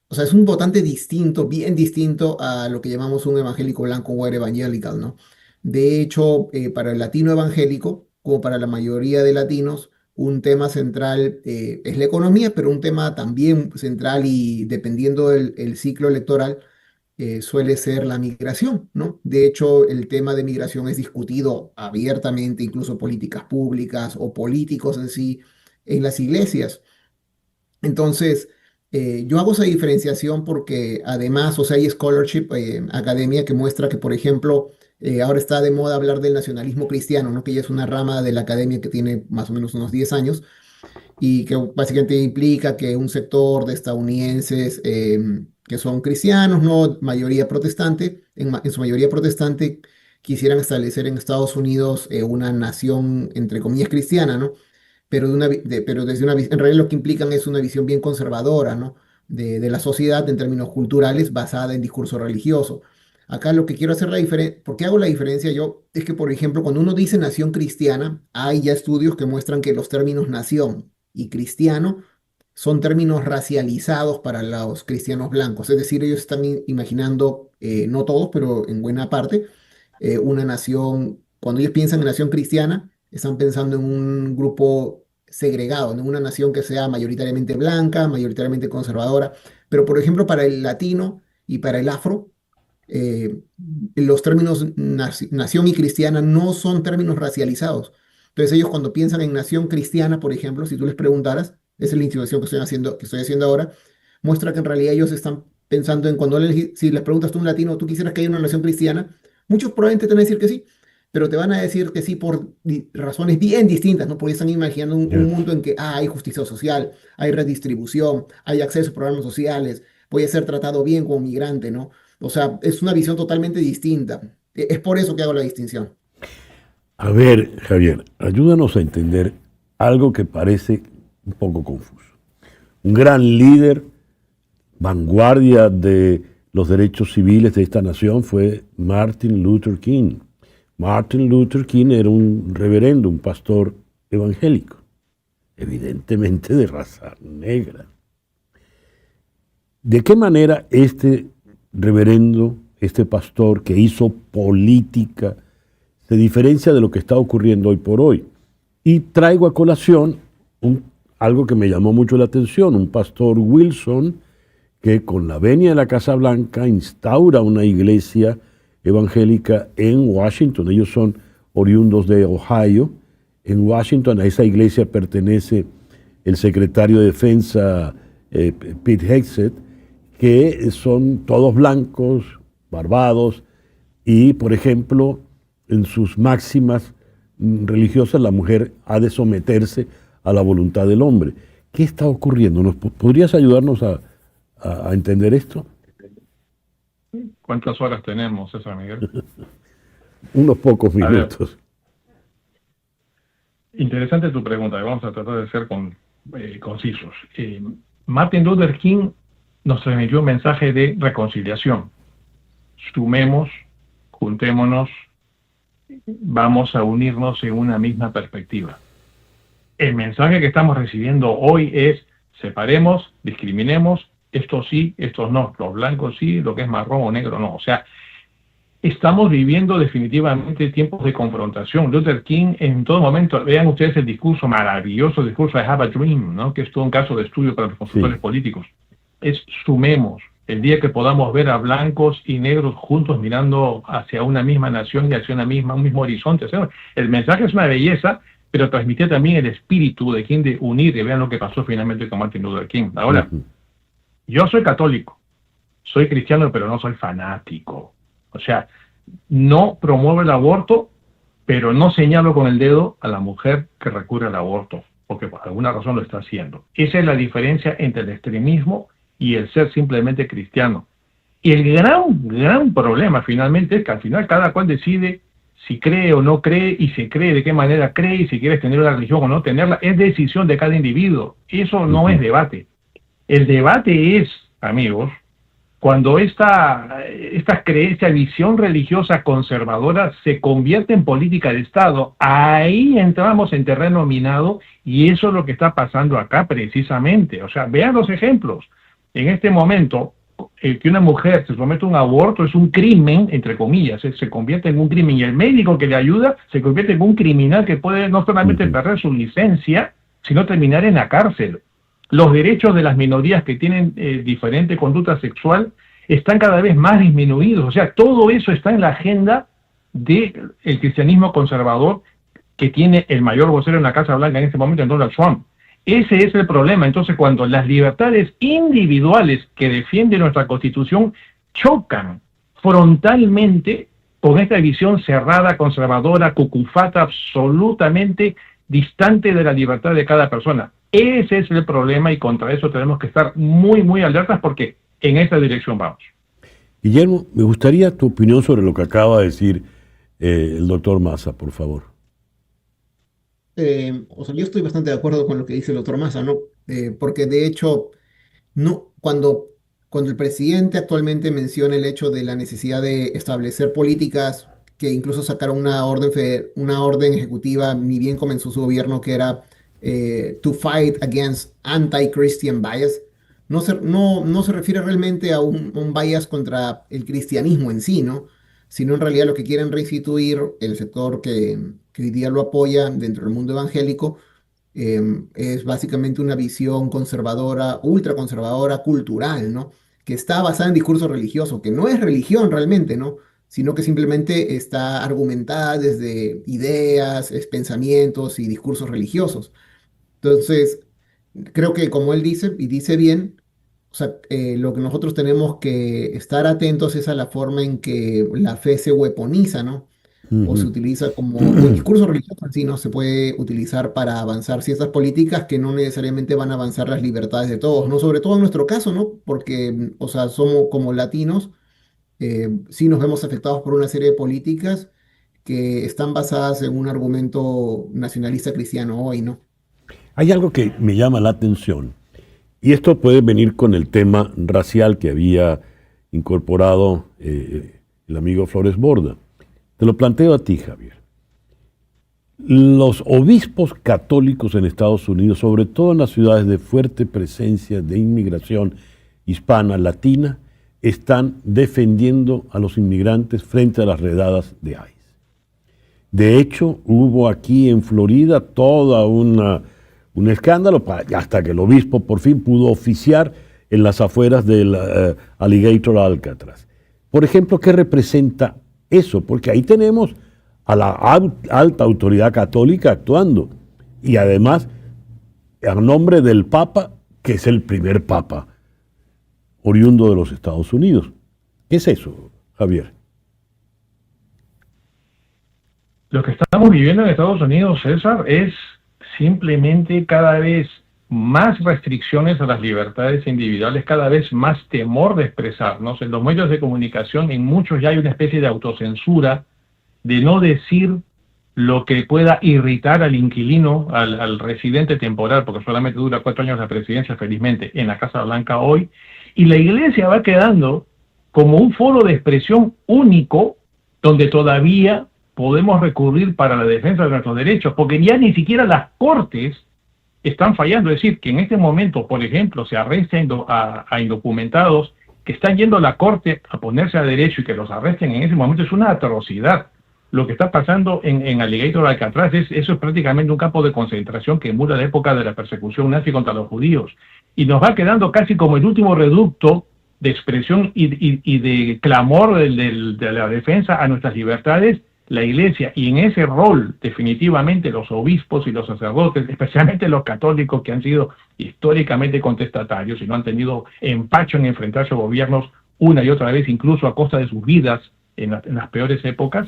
O sea, es un votante distinto, bien distinto a lo que llamamos un evangélico blanco o white evangelical, ¿no? De hecho, para el latino evangélico, como para la mayoría de latinos, un tema central es la economía, pero un tema también central y dependiendo del ciclo electoral, suele ser la migración, ¿no? De hecho, el tema de migración es discutido abiertamente, incluso políticas públicas o políticos en sí, en las iglesias. Entonces, yo hago esa diferenciación porque además, o sea, hay scholarship, academia que muestra que, por ejemplo, ahora está de moda hablar del nacionalismo cristiano, ¿no? Que ya es una rama de la academia que tiene más o menos unos 10 años y que básicamente implica que un sector de estadounidenses que son cristianos, ¿no? Mayoría protestante, en su mayoría protestante, quisieran establecer en Estados Unidos una nación, entre comillas, cristiana, ¿no? Pero, pero desde en realidad lo que implican es una visión bien conservadora, ¿no? De la sociedad en términos culturales basada en discurso religioso. Acá lo que quiero hacer la diferencia, ¿por qué hago la diferencia yo? Es que, por ejemplo, cuando uno dice nación cristiana, hay ya estudios que muestran que los términos nación y cristiano son términos racializados para los cristianos blancos. Es decir, ellos están imaginando, no todos, pero en buena parte, una nación, cuando ellos piensan en nación cristiana, están pensando en un grupo segregado, en una nación que sea mayoritariamente blanca, mayoritariamente conservadora. Pero, por ejemplo, para el latino y para el afro, eh, los términos nación y cristiana no son términos racializados. Entonces ellos cuando piensan en nación cristiana, por ejemplo, si tú les preguntaras, esa es la insinuación que estoy haciendo ahora, muestra que en realidad ellos están pensando en cuando si les preguntas tú a un latino, ¿tú quisieras que haya una nación cristiana? Muchos probablemente te van a decir que sí, pero te van a decir que sí por razones bien distintas, ¿no? Porque están imaginando un mundo en que hay justicia social, hay redistribución, hay acceso a programas sociales, voy a ser tratado bien como migrante, ¿no? O sea, es una visión totalmente distinta. Es por eso que hago la distinción. A ver, Javier, ayúdanos a entender algo que parece un poco confuso. Un gran líder, vanguardia de los derechos civiles de esta nación fue Martin Luther King. Martin Luther King era un reverendo, un pastor evangélico, evidentemente de raza negra. ¿De qué manera este reverendo, este pastor que hizo política, se diferencia de lo que está ocurriendo hoy por hoy? Y traigo a colación algo que me llamó mucho la atención, un pastor Wilson que con la venia de la Casa Blanca instaura una iglesia evangélica en Washington. Ellos son oriundos de Ohio. En Washington a esa iglesia pertenece el secretario de Defensa Pete Hegseth, que son todos blancos, barbados, y por ejemplo, en sus máximas religiosas la mujer ha de someterse a la voluntad del hombre. ¿Qué está ocurriendo? ¿Podrías ayudarnos a entender esto? ¿Cuántas horas tenemos, César Miguel? Unos pocos minutos. Interesante tu pregunta, vamos a tratar de ser concisos. Martin Luther King nos transmitió un mensaje de reconciliación. Sumemos, juntémonos, vamos a unirnos en una misma perspectiva. El mensaje que estamos recibiendo hoy es: separemos, discriminemos, estos sí, estos no, los blancos sí, lo que es marrón o negro no. O sea, estamos viviendo definitivamente tiempos de confrontación. Luther King en todo momento, vean ustedes el discurso, maravilloso discurso de Have a Dream, ¿no? Que es todo un caso de estudio para los consultores políticos. Es sumemos. El día que podamos ver a blancos y negros juntos mirando hacia una misma nación y hacia un mismo horizonte. O sea, el mensaje es una belleza, pero transmitía también el espíritu de King de unir, y vean lo que pasó finalmente con Martin Luther King. Ahora, yo soy católico, soy cristiano, pero no soy fanático. O sea, no promuevo el aborto, pero no señalo con el dedo a la mujer que recurre al aborto, porque por alguna razón lo está haciendo. Esa es la diferencia entre el extremismo y el ser simplemente cristiano. Y el gran problema finalmente es que al final cada cual decide si cree o no cree, y si cree de qué manera cree, y si quieres tener una religión o no tenerla, es decisión de cada individuo. Eso no es debate. El debate es, amigos, cuando esta visión religiosa conservadora se convierte en política de Estado, ahí entramos en terreno minado, y eso es lo que está pasando acá precisamente. O sea, vean los ejemplos. en este momento, que una mujer se somete a un aborto es un crimen, entre comillas, se convierte en un crimen, y el médico que le ayuda se convierte en un criminal que puede no solamente perder su licencia, sino terminar en la cárcel. Los derechos de las minorías que tienen diferente conducta sexual están cada vez más disminuidos. O sea, todo eso está en la agenda del cristianismo conservador, que tiene el mayor vocero en la Casa Blanca en este momento, en Donald Trump. Ese es el problema. Entonces, cuando las libertades individuales que defiende nuestra Constitución chocan frontalmente con esta visión cerrada, conservadora, cucufata, absolutamente distante de la libertad de cada persona. Ese es el problema, y contra eso tenemos que estar muy, muy alertas, porque en esa dirección vamos. Guillermo, me gustaría tu opinión sobre lo que acaba de decir el doctor Maza, por favor. O sea, yo estoy bastante de acuerdo con lo que dice el doctor Maza, ¿no? Porque de hecho, no, cuando el presidente actualmente menciona el hecho de la necesidad de establecer políticas que incluso sacaron una orden ejecutiva, ni bien comenzó su gobierno, que era to fight against anti-Christian bias, no se refiere realmente a un bias contra el cristianismo en sí, ¿no? Sino en realidad lo que quieren reinstituir el sector que hoy día lo apoya dentro del mundo evangélico, es básicamente una visión conservadora, ultraconservadora, cultural, ¿no? Que está basada en discurso religioso, que no es religión realmente, ¿no? Sino que simplemente está argumentada desde ideas, pensamientos y discursos religiosos. Entonces, creo que como él dice, y dice bien, o sea, lo que nosotros tenemos que estar atentos es a la forma en que la fe se weaponiza, ¿no? O se utiliza o el discurso religioso en sí, ¿no? Se puede utilizar para avanzar ciertas políticas que no necesariamente van a avanzar las libertades de todos, ¿no? Sobre todo en nuestro caso, ¿no? Porque, o sea, somos como latinos, sí nos vemos afectados por una serie de políticas que están basadas en un argumento nacionalista cristiano hoy, ¿no? Hay algo que me llama la atención, y esto puede venir con el tema racial que había incorporado el amigo Flores Borda. Te lo planteo a ti, Javier. Los obispos católicos en Estados Unidos, sobre todo en las ciudades de fuerte presencia de inmigración hispana, latina, están defendiendo a los inmigrantes frente a las redadas de ICE. De hecho, hubo aquí en Florida toda un escándalo hasta que el obispo por fin pudo oficiar en las afueras del Alligator Alcatraz. Por ejemplo, ¿qué representa eso? Porque ahí tenemos a la alta autoridad católica actuando, y además a nombre del Papa, que es el primer Papa oriundo de los Estados Unidos. ¿Qué es eso, Javier? Lo que estamos viviendo en Estados Unidos, César, es simplemente cada vez más restricciones a las libertades individuales, cada vez más temor de expresarnos. En los medios de comunicación, en muchos ya hay una especie de autocensura, de no decir lo que pueda irritar al inquilino, al residente temporal, porque solamente dura 4 años la presidencia, felizmente, en la Casa Blanca hoy, y la iglesia va quedando como un foro de expresión único, donde todavía podemos recurrir para la defensa de nuestros derechos, porque ya ni siquiera las cortes están fallando. Es decir, que en este momento, por ejemplo, se arresta a indocumentados que están yendo a la corte a ponerse a derecho, y que los arresten en ese momento es una atrocidad. Lo que está pasando en Alligator Alcatraz, eso es prácticamente un campo de concentración que emula la época de la persecución nazi contra los judíos. Y nos va quedando casi como el último reducto de expresión y de clamor de la defensa a nuestras libertades, la Iglesia. Y en ese rol, definitivamente, los obispos y los sacerdotes, especialmente los católicos, que han sido históricamente contestatarios y no han tenido empacho en enfrentarse a gobiernos una y otra vez, incluso a costa de sus vidas en las peores épocas,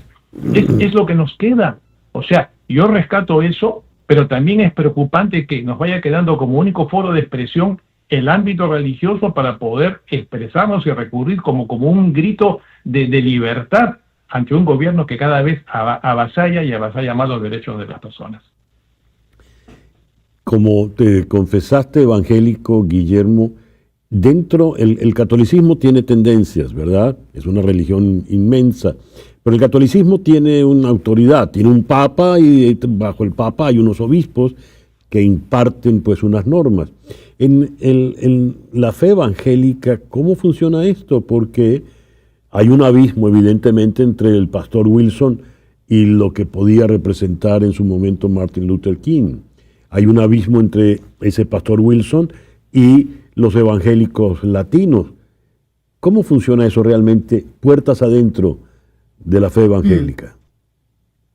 es lo que nos queda. O sea, yo rescato eso, pero también es preocupante que nos vaya quedando como único foro de expresión el ámbito religioso para poder expresarnos y recurrir como un grito de libertad ante un gobierno que cada vez avasalla más los derechos de las personas. Como te confesaste evangélico, Guillermo, dentro el catolicismo tiene tendencias, ¿verdad? Es una religión inmensa, pero el catolicismo tiene una autoridad, tiene un papa, y bajo el papa hay unos obispos que imparten pues unas normas. En la fe evangélica, ¿cómo funciona esto? Porque hay un abismo, evidentemente, entre el pastor Wilson y lo que podía representar en su momento Martin Luther King. Hay un abismo entre ese pastor Wilson y los evangélicos latinos. ¿Cómo funciona eso realmente, puertas adentro de la fe evangélica?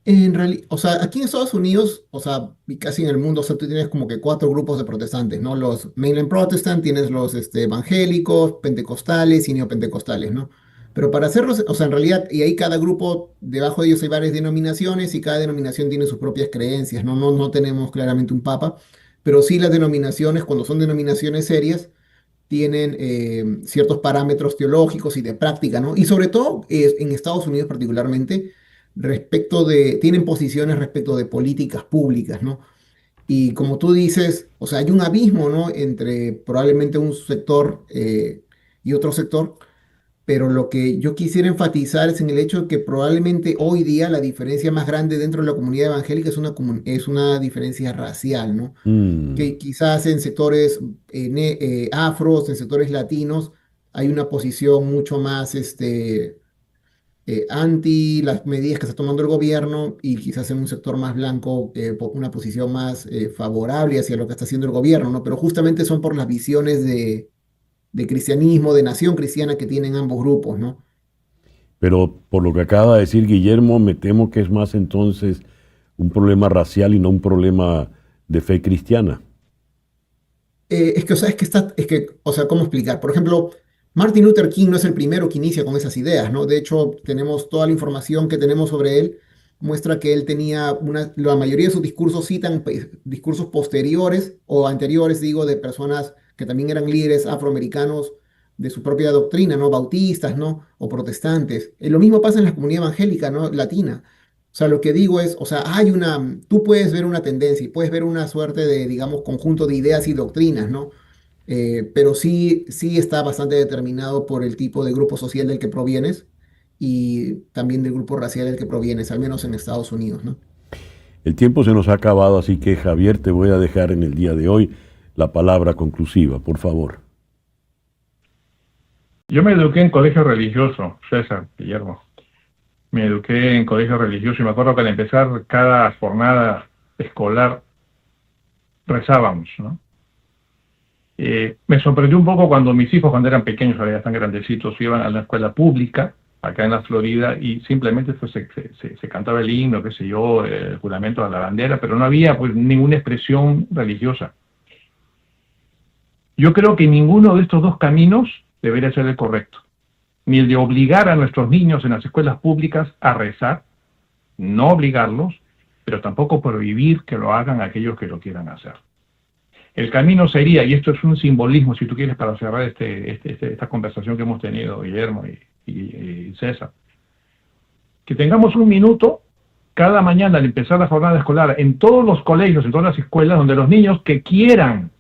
En realidad, o sea, aquí en Estados Unidos, o sea, y casi en el mundo, o sea, tú tienes como que cuatro grupos de protestantes, ¿no? Los mainline protestant, tienes los evangélicos, pentecostales y neopentecostales, ¿no? Pero para hacerlos, o sea, en realidad, y ahí cada grupo, debajo de ellos hay varias denominaciones y cada denominación tiene sus propias creencias, ¿no? No tenemos claramente un papa, pero sí las denominaciones, cuando son denominaciones serias, tienen ciertos parámetros teológicos y de práctica, ¿no? Y sobre todo en Estados Unidos particularmente, tienen posiciones respecto de políticas públicas, ¿no? Y como tú dices, o sea, hay un abismo, ¿no? Entre probablemente un sector y otro sector, pero lo que yo quisiera enfatizar es en el hecho de que probablemente hoy día la diferencia más grande dentro de la comunidad evangélica es una diferencia racial, ¿no? Mm. Que quizás en sectores afros, en sectores latinos, hay una posición mucho más anti las medidas que está tomando el gobierno y quizás en un sector más blanco una posición más favorable hacia lo que está haciendo el gobierno, ¿no? Pero justamente son por las visiones de cristianismo, de nación cristiana que tienen ambos grupos, ¿no? Pero por lo que acaba de decir Guillermo, me temo que es más entonces un problema racial y no un problema de fe cristiana. Es que, o sea, o sea, ¿cómo explicar? Por ejemplo, Martin Luther King no es el primero que inicia con esas ideas, ¿no? De hecho, tenemos toda la información que tenemos sobre él, muestra que él tenía la mayoría de sus discursos citan discursos posteriores o anteriores, digo, de personas que también eran líderes afroamericanos de su propia doctrina, ¿no? Bautistas, ¿no? O protestantes. Lo mismo pasa en la comunidad evangélica, ¿no? Latina. O sea, lo que digo es, o sea, tú puedes ver una tendencia y puedes ver una suerte de, digamos, conjunto de ideas y doctrinas, ¿no? Pero sí está bastante determinado por el tipo de grupo social del que provienes y también del grupo racial del que provienes, al menos en Estados Unidos, ¿no? El tiempo se nos ha acabado, así que Javier, te voy a dejar en el día de hoy la palabra conclusiva, por favor. Yo me eduqué en colegio religioso, César, Guillermo. Me eduqué en colegio religioso y me acuerdo que al empezar cada jornada escolar rezábamos, ¿no? Me sorprendió un poco cuando mis hijos, cuando eran pequeños, ahora ya están grandecitos, iban a la escuela pública, acá en la Florida, y simplemente pues, se cantaba el himno, qué sé yo, el juramento a la bandera, pero no había pues ninguna expresión religiosa. Yo creo que ninguno de estos dos caminos debería ser el correcto. Ni el de obligar a nuestros niños en las escuelas públicas a rezar, no obligarlos, pero tampoco prohibir que lo hagan aquellos que lo quieran hacer. El camino sería, y esto es un simbolismo, si tú quieres, para cerrar esta conversación que hemos tenido, Guillermo y César, que tengamos un minuto cada mañana al empezar la jornada escolar en todos los colegios, en todas las escuelas, donde los niños que quieran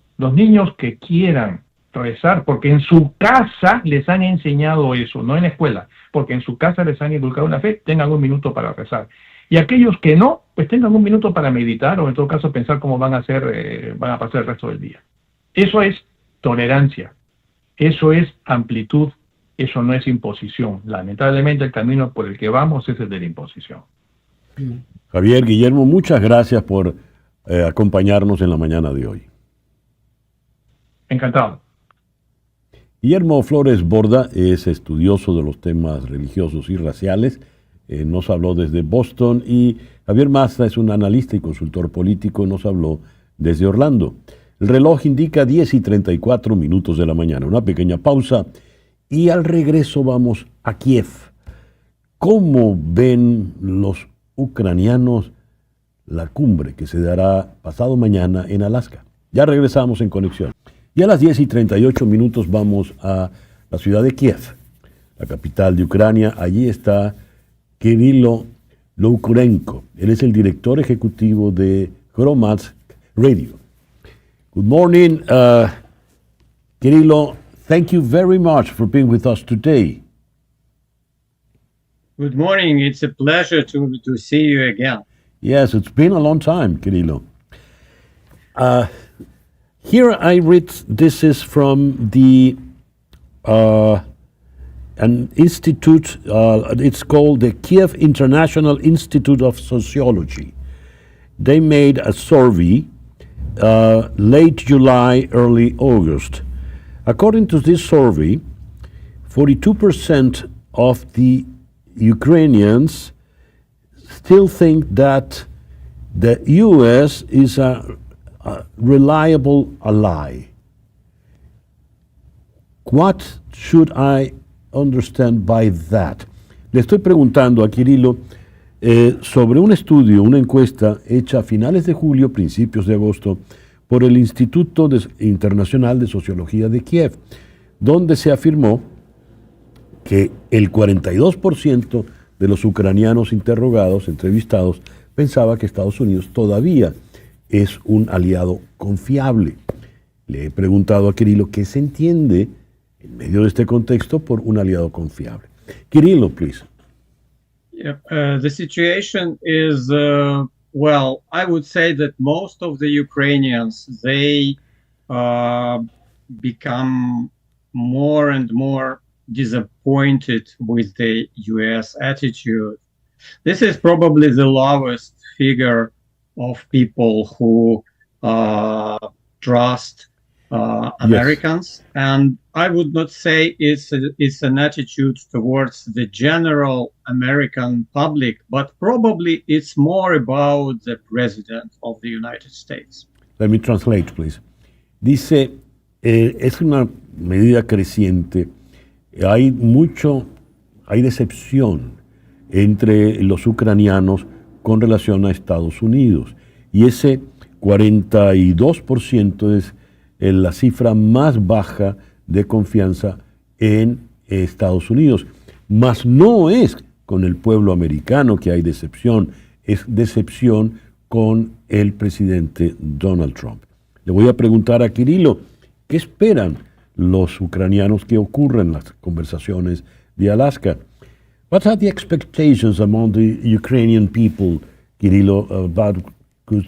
rezar, porque en su casa les han enseñado eso, no en la escuela, porque en su casa les han inculcado una fe, tengan un minuto para rezar. Y aquellos que no, pues tengan un minuto para meditar o en todo caso pensar cómo van a pasar el resto del día. Eso es tolerancia, eso es amplitud, eso no es imposición. Lamentablemente el camino por el que vamos es el de la imposición. Javier, Guillermo, muchas gracias por acompañarnos en la mañana de hoy. Encantado. Guillermo Flores Borda es estudioso de los temas religiosos y raciales. Nos habló desde Boston y Javier Mazza es un analista y consultor político, nos habló desde Orlando. El reloj indica 10:34 de la mañana, una pequeña pausa y al regreso vamos a Kiev. ¿Cómo ven los ucranianos la cumbre que se dará pasado mañana en Alaska? Ya regresamos en Conexión. Y a las 10:38 vamos a la ciudad de Kiev, la capital de Ucrania. Allí está Kirilo Loukurenko. Él es el director ejecutivo de Hromadsk Radio. Good morning, Kirilo. Thank you very much for being with us today. Good morning. It's a pleasure to see you again. Yes, it's been a long time, Kirilo. Here I read, this is from the an institute, it's called the Kiev International Institute of Sociology. They made a survey late July, early August. According to this survey, 42% of the Ukrainians still think that the U.S. is a reliable ally. What should I understand by that? Le estoy preguntando a Kirilo sobre un estudio, una encuesta hecha a finales de julio, principios de agosto, por el Instituto Internacional de Sociología de Kiev, donde se afirmó que el 42% de los ucranianos interrogados, entrevistados, pensaba que Estados Unidos todavía es un aliado confiable. Le he preguntado a Kirilo qué se entiende en medio de este contexto por un aliado confiable. Kirilo, please. Yep. The situation is, well, I would say that most of the Ukrainians, they become more and more disappointed with the US attitude. This is probably the lowest figure of people who trust Americans, and I would not say it's an attitude towards the general American public, but probably it's more about the president of the United States. Let me translate, please. Dice, es una medida creciente. Hay decepción entre los ucranianos con relación a Estados Unidos. Y ese 42% es la cifra más baja de confianza en Estados Unidos. Mas no es con el pueblo americano que hay decepción, es decepción con el presidente Donald Trump. Le voy a preguntar a Kirilo, ¿qué esperan los ucranianos que ocurren en las conversaciones de Alaska? What are the expectations among the Ukrainian people, Kirilo, about could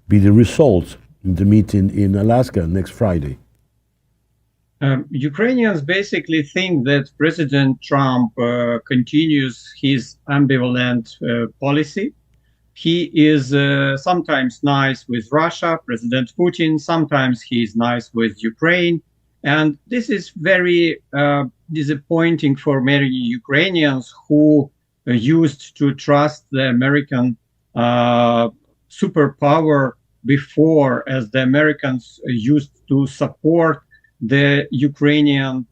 be the results in the meeting in Alaska next Friday? Ukrainians basically think that President Trump continues his ambivalent policy. He is sometimes nice with Russia, President Putin, sometimes he is nice with Ukraine. And this is very disappointing for many Ukrainians who used to trust the American superpower before, as the Americans used to support the Ukrainian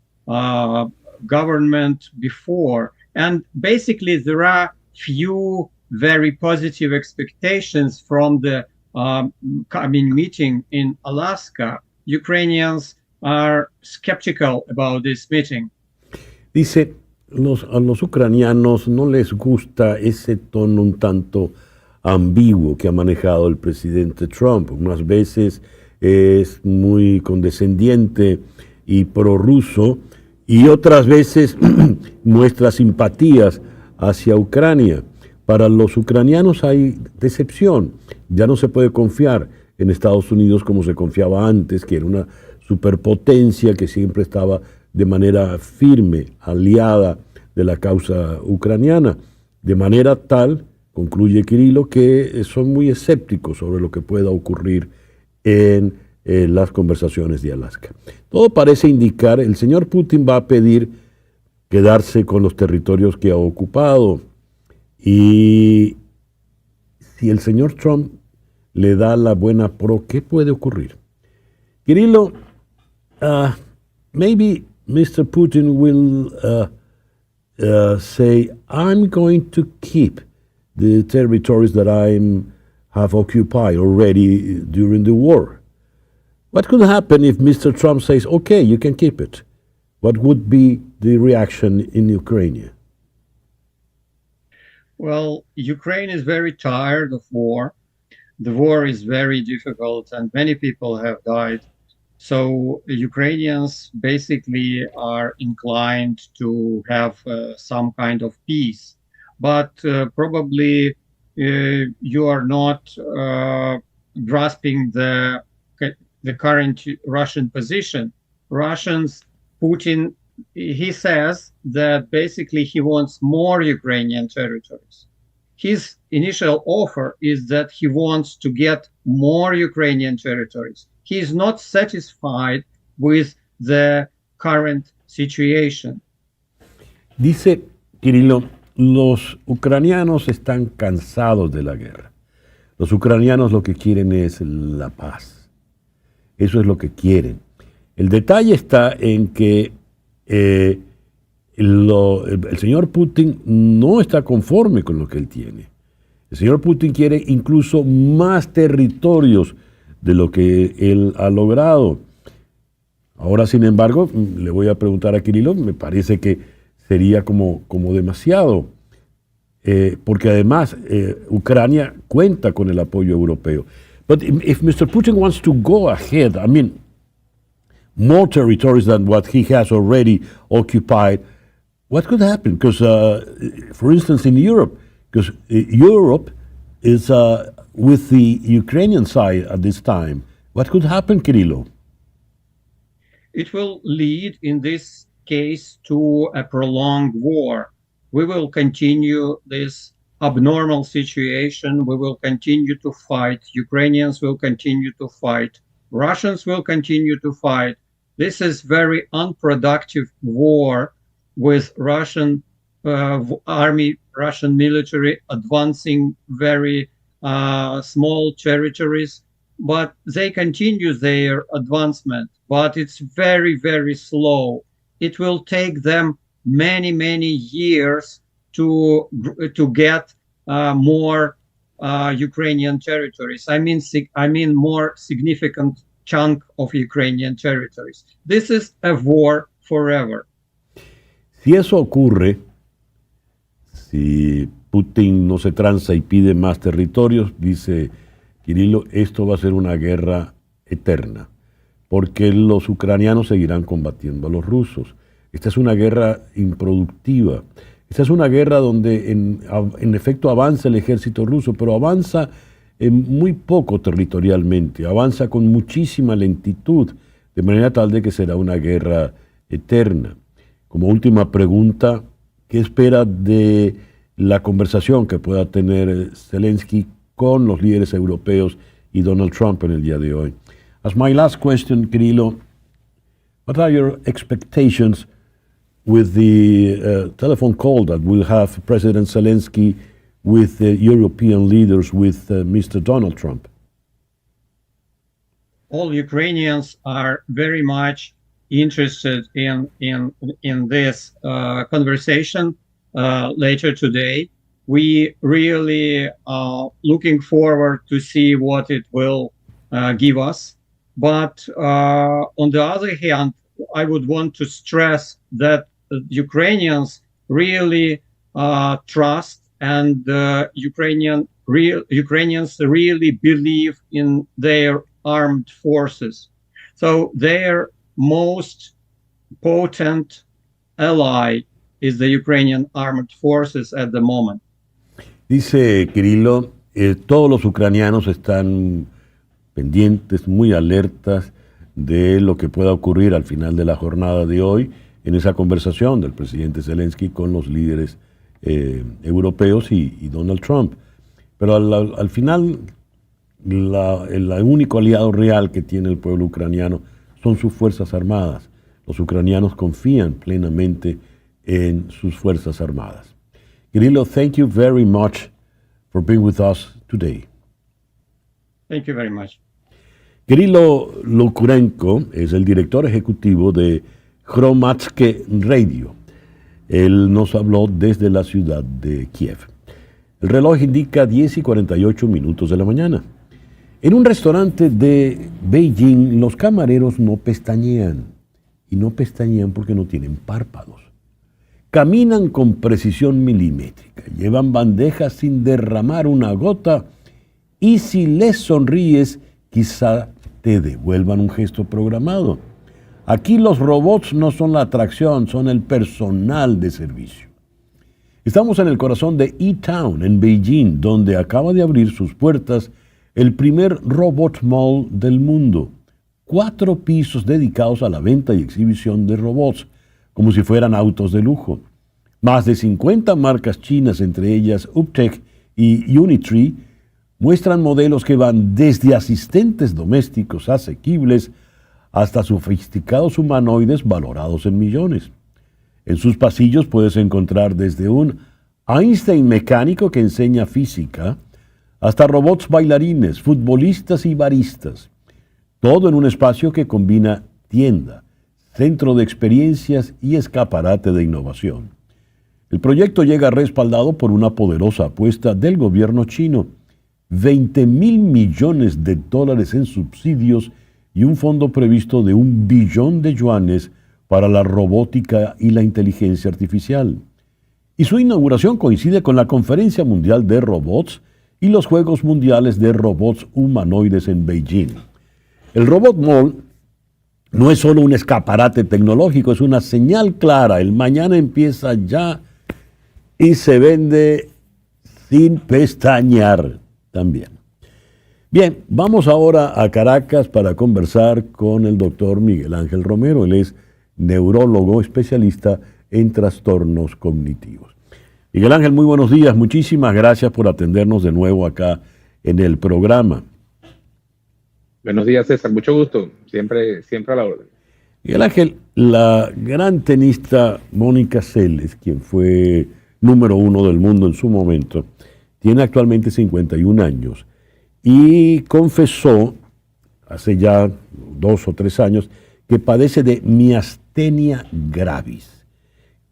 government before. And basically, there are few very positive expectations from the coming meeting in Alaska. Ukrainians are skeptical about this meeting. Dice, a los ucranianos no les gusta ese tono un tanto ambiguo que ha manejado el presidente Trump. Unas veces es muy condescendiente y prorruso y otras veces muestra simpatías hacia Ucrania. Para los ucranianos hay decepción. Ya no se puede confiar en Estados Unidos como se confiaba antes, que era una superpotencia que siempre estaba de manera firme, aliada de la causa ucraniana. De manera tal, concluye Kirilo, que son muy escépticos sobre lo que pueda ocurrir en las conversaciones de Alaska. Todo parece indicar, el señor Putin va a pedir quedarse con los territorios que ha ocupado. Y si el señor Trump le da la buena pro, ¿qué puede ocurrir? Kirilo, maybe Mr. Putin will say, I'm going to keep the territories that I have occupied already during the war. What could happen if Mr. Trump says, okay, you can keep it? What would be the reaction in Ukraine? Well, Ukraine is very tired of war. The war is very difficult and many people have died. So Ukrainians basically are inclined to have some kind of peace. But probably you are not grasping the the current Russian position. Putin, he says that basically he wants more Ukrainian territories. His initial offer is that he wants to get more Ukrainian territories. He is not satisfied with the current situation. Dice Kirilo, los ucranianos están cansados de la guerra. Los ucranianos lo que quieren es la paz. Eso es lo que quieren. El detalle está en que el señor Putin no está conforme con lo que él tiene. El señor Putin quiere incluso más territorios de lo que él ha logrado. Ahora, sin embargo, le voy a preguntar a Kirilo, me parece que sería como demasiado, porque además Ucrania cuenta con el apoyo europeo. But if Mr. Putin wants to go ahead, I mean, more territories than what he has already occupied, what could happen? Because, for instance, in Europe, because Europe is with the Ukrainian side at this time, what could happen, Kirilo? It will lead, in this case, to a prolonged war. We will continue this abnormal situation. We will continue to fight. Ukrainians will continue to fight. Russians will continue to fight. This is very unproductive war with Russian army, Russian military advancing very small territories, but they continue their advancement, but it's very, very slow. It will take them many, many years to get more Ukrainian territories. I mean more significant chunk of Ukrainian territories. This is a war forever. Si eso ocurre, si Putin no se tranza y pide más territorios, dice Kirilo, esto va a ser una guerra eterna, porque los ucranianos seguirán combatiendo a los rusos. Esta es una guerra improductiva. Esta es una guerra donde en efecto avanza el ejército ruso, pero avanza muy poco territorialmente, avanza con muchísima lentitud, de manera tal de que será una guerra eterna. Como última pregunta, ¿qué espera de la conversación que pueda tener Zelensky con los líderes europeos y Donald Trump en el día de hoy? As my last question, Kirilo, what are your expectations with the telephone call that will have President Zelensky with the European leaders, with Mr. Donald Trump? All Ukrainians are very much interested in this conversation later today. We really are looking forward to see what it will give us. But on the other hand, I would want to stress that Ukrainians really trust, and Ukrainians really believe in their armed forces. So their most potent ally is the Ukrainian armed forces at the moment. Dice Kirilo, todos los ucranianos están pendientes, muy alertas de lo que pueda ocurrir al final de la jornada de hoy en esa conversación del presidente Zelensky con los líderes europeos y Donald Trump. Pero al final, el único aliado real que tiene el pueblo ucraniano son sus fuerzas armadas. Los ucranianos confían plenamente en sus fuerzas armadas. Kirilo, thank you very much for being with us today. Thank you very much. Kirilo Lukurenko es el director ejecutivo de Hromadske Radio. Él nos habló desde la ciudad de Kiev. El reloj indica 10:48 de la mañana. En un restaurante de Beijing, los camareros no pestañean. Y no pestañean porque no tienen párpados. Caminan con precisión milimétrica, llevan bandejas sin derramar una gota y si les sonríes, quizá te devuelvan un gesto programado. Aquí los robots no son la atracción, son el personal de servicio. Estamos en el corazón de E-Town, en Beijing, donde acaba de abrir sus puertas el primer Robot Mall del mundo. 4 pisos dedicados a la venta y exhibición de robots, como si fueran autos de lujo. Más de 50 marcas chinas, entre ellas Uptech y Unitree, muestran modelos que van desde asistentes domésticos asequibles hasta sofisticados humanoides valorados en millones. En sus pasillos puedes encontrar desde un Einstein mecánico que enseña física hasta robots bailarines, futbolistas y baristas. Todo en un espacio que combina tienda, centro de experiencias y escaparate de innovación. El proyecto llega respaldado por una poderosa apuesta del gobierno chino, 20.000 millones de dólares en subsidios y un fondo previsto de 1 billón de yuanes para la robótica y la inteligencia artificial. Y su inauguración coincide con la Conferencia Mundial de Robots y los Juegos Mundiales de Robots Humanoides en Beijing. El Robot Mall no es solo un escaparate tecnológico, es una señal clara. El mañana empieza ya y se vende sin pestañear también. Bien, vamos ahora a Caracas para conversar con el doctor Miguel Ángel Romero. Él es neurólogo especialista en trastornos cognitivos. Miguel Ángel, muy buenos días. Muchísimas gracias por atendernos de nuevo acá en el programa. Buenos días, César. Mucho gusto. Siempre a la orden. Miguel Ángel, la gran tenista Mónica Seles, quien fue número 1 del mundo en su momento, tiene actualmente 51 años y confesó hace ya 2 o 3 años que padece de miastenia gravis.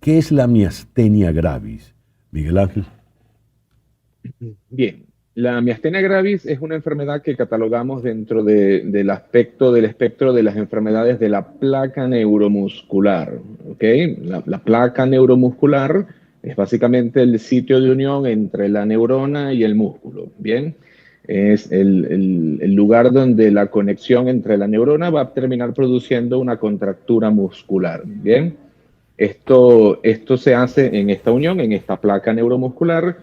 ¿Qué es la miastenia gravis, Miguel Ángel? Bien, la miastenia gravis es una enfermedad que catalogamos dentro del espectro de las enfermedades de la placa neuromuscular. ¿Okay? La placa neuromuscular es básicamente el sitio de unión entre la neurona y el músculo. Bien, es el lugar donde la conexión entre la neurona va a terminar produciendo una contractura muscular. Bien, esto se hace en esta unión, en esta placa neuromuscular,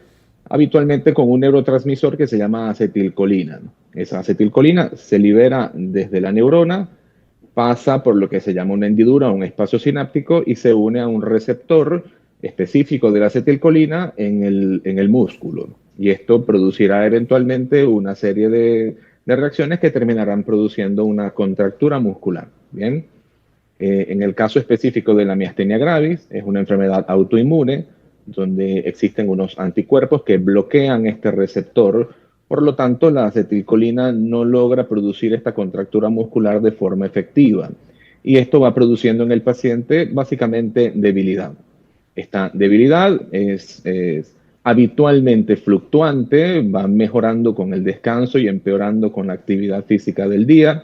habitualmente con un neurotransmisor que se llama acetilcolina. Esa acetilcolina se libera desde la neurona, pasa por lo que se llama una hendidura, un espacio sináptico, y se une a un receptor específico de la acetilcolina en el músculo. Y esto producirá eventualmente una serie de reacciones que terminarán produciendo una contractura muscular. Bien, en el caso específico de la miastenia gravis, es una enfermedad autoinmune donde existen unos anticuerpos que bloquean este receptor. Por lo tanto, la acetilcolina no logra producir esta contractura muscular de forma efectiva. Y esto va produciendo en el paciente básicamente debilidad. Esta debilidad es habitualmente fluctuante, va mejorando con el descanso y empeorando con la actividad física del día.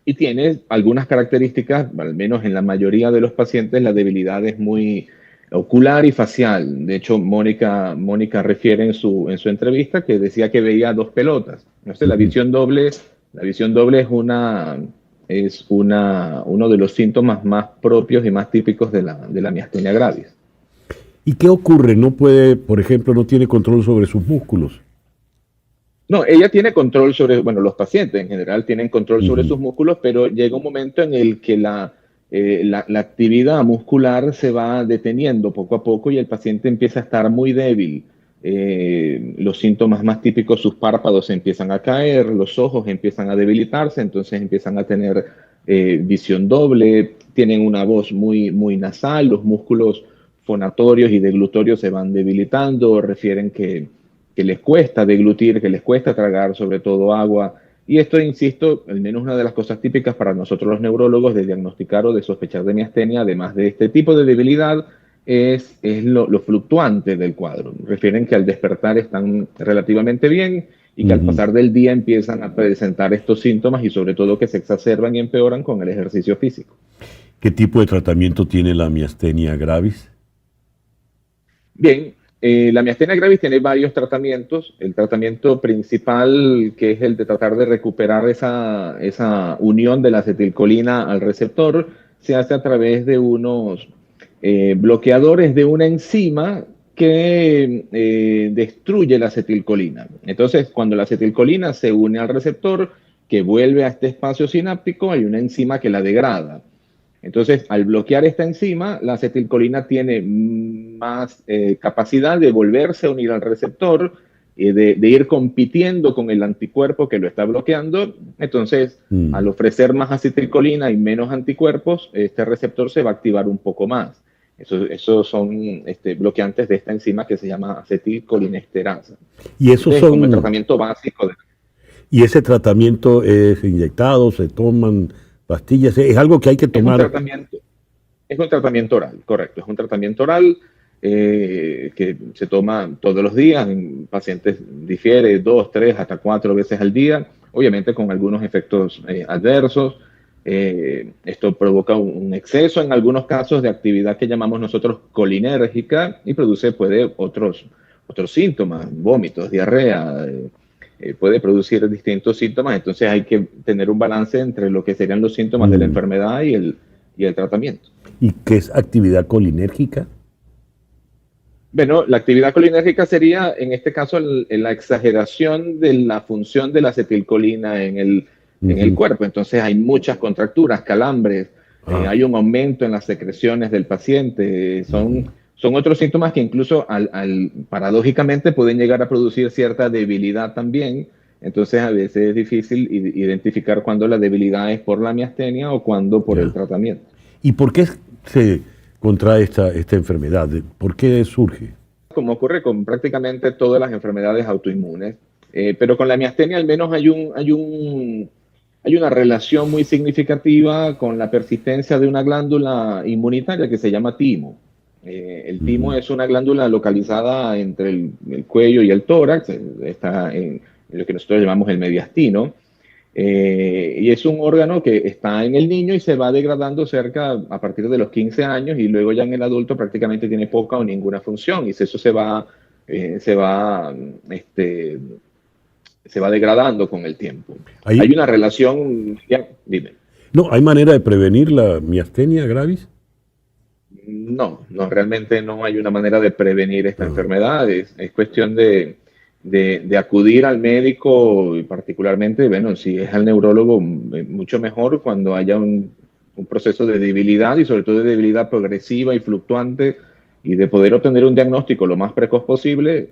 Y tiene algunas características, al menos en la mayoría de los pacientes, la debilidad es muy ocular y facial. De hecho, Mónica refiere en su entrevista que decía que veía 2 pelotas. No sé, la visión doble es uno de los síntomas más propios y más típicos de la miastenia gravis. ¿Y qué ocurre? No puede, por ejemplo, no tiene control sobre sus músculos. No, ella tiene control sobre, bueno, los pacientes en general tienen control sobre sus músculos, pero llega un momento en el que la actividad muscular se va deteniendo poco a poco y el paciente empieza a estar muy débil. Los síntomas más típicos, sus párpados empiezan a caer, los ojos empiezan a debilitarse, entonces empiezan a tener visión doble, tienen una voz muy, muy nasal, los músculos fonatorios y deglutorios se van debilitando, refieren que les cuesta deglutir, que les cuesta tragar sobre todo agua. Y esto, insisto, al menos una de las cosas típicas para nosotros los neurólogos de diagnosticar o de sospechar de miastenia, además de este tipo de debilidad, es lo fluctuante del cuadro. Refieren que al despertar están relativamente bien y que al pasar del día empiezan a presentar estos síntomas y sobre todo que se exacerban y empeoran con el ejercicio físico. ¿Qué tipo de tratamiento tiene la miastenia gravis? Bien, la miastenia gravis tiene varios tratamientos. El tratamiento principal, que es el de tratar de recuperar esa unión de la acetilcolina al receptor, se hace a través de unos bloqueadores de una enzima que destruye la acetilcolina. Entonces, cuando la acetilcolina se une al receptor, que vuelve a este espacio sináptico, hay una enzima que la degrada. Entonces, al bloquear esta enzima, la acetilcolina tiene más capacidad de volverse a unir al receptor, de ir compitiendo con el anticuerpo que lo está bloqueando. Entonces, al ofrecer más acetilcolina y menos anticuerpos, este receptor se va a activar un poco más. Esos son bloqueantes de esta enzima que se llama acetilcolinesterasa. Y esos son como el tratamiento básico. ¿Y ese tratamiento es inyectado, se toman pastillas? ¿Es algo que hay que tomar? Es un tratamiento oral, correcto. Es un tratamiento oral que se toma todos los días. En pacientes difiere 2, 3, hasta 4 veces al día, obviamente con algunos efectos adversos. Esto provoca un exceso en algunos casos de actividad que llamamos nosotros colinérgica y produce otros síntomas, vómitos, diarrea, puede producir distintos síntomas. Entonces hay que tener un balance entre lo que serían los síntomas de la enfermedad y el tratamiento. ¿Y qué es actividad colinérgica? Bueno, la actividad colinérgica sería, en este caso, la exageración de la función de la acetilcolina en el cuerpo. Entonces hay muchas contracturas, calambres, hay un aumento en las secreciones del paciente. Son otros síntomas que incluso paradójicamente pueden llegar a producir cierta debilidad también. Entonces a veces es difícil identificar cuándo la debilidad es por la miastenia o cuándo por el tratamiento. ¿Y por qué se contrae esta enfermedad? ¿Por qué surge? Como ocurre con prácticamente todas las enfermedades autoinmunes, pero con la miastenia al menos hay una relación muy significativa con la persistencia de una glándula inmunitaria que se llama timo. El timo es una glándula localizada entre el cuello y el tórax, está en lo que nosotros llamamos el mediastino, y es un órgano que está en el niño y se va degradando a partir de los 15 años, y luego ya en el adulto prácticamente tiene poca o ninguna función, y eso se va degradando con el tiempo. Hay una relación... Dime. No, ¿hay manera de prevenir la miastenia gravis? No, realmente no hay una manera de prevenir esta enfermedad. Es cuestión de acudir al médico, y particularmente, bueno, si es al neurólogo, mucho mejor cuando haya un proceso de debilidad, y sobre todo de debilidad progresiva y fluctuante, y de poder obtener un diagnóstico lo más precoz posible.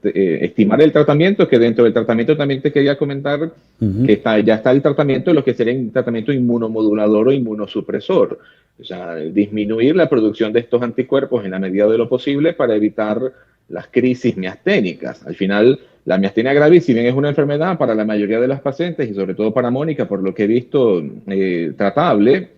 Estimar el tratamiento, que dentro del tratamiento también te quería comentar que ya está el tratamiento, lo que sería un tratamiento inmunomodulador o inmunosupresor. O sea, disminuir la producción de estos anticuerpos en la medida de lo posible para evitar las crisis miasténicas. Al final, la miastenia gravis, si bien es una enfermedad para la mayoría de las pacientes, y sobre todo para Mónica, por lo que he visto, tratable,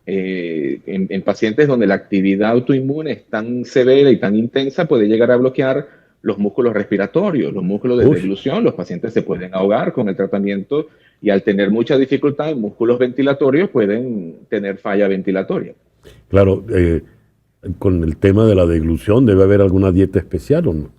en pacientes donde la actividad autoinmune es tan severa y tan intensa, puede llegar a bloquear los músculos respiratorios, los músculos de deglución. Los pacientes se pueden ahogar con el tratamiento, y al tener mucha dificultad en músculos ventilatorios pueden tener falla ventilatoria. Claro, con el tema de la deglución, ¿debe haber alguna dieta especial o no?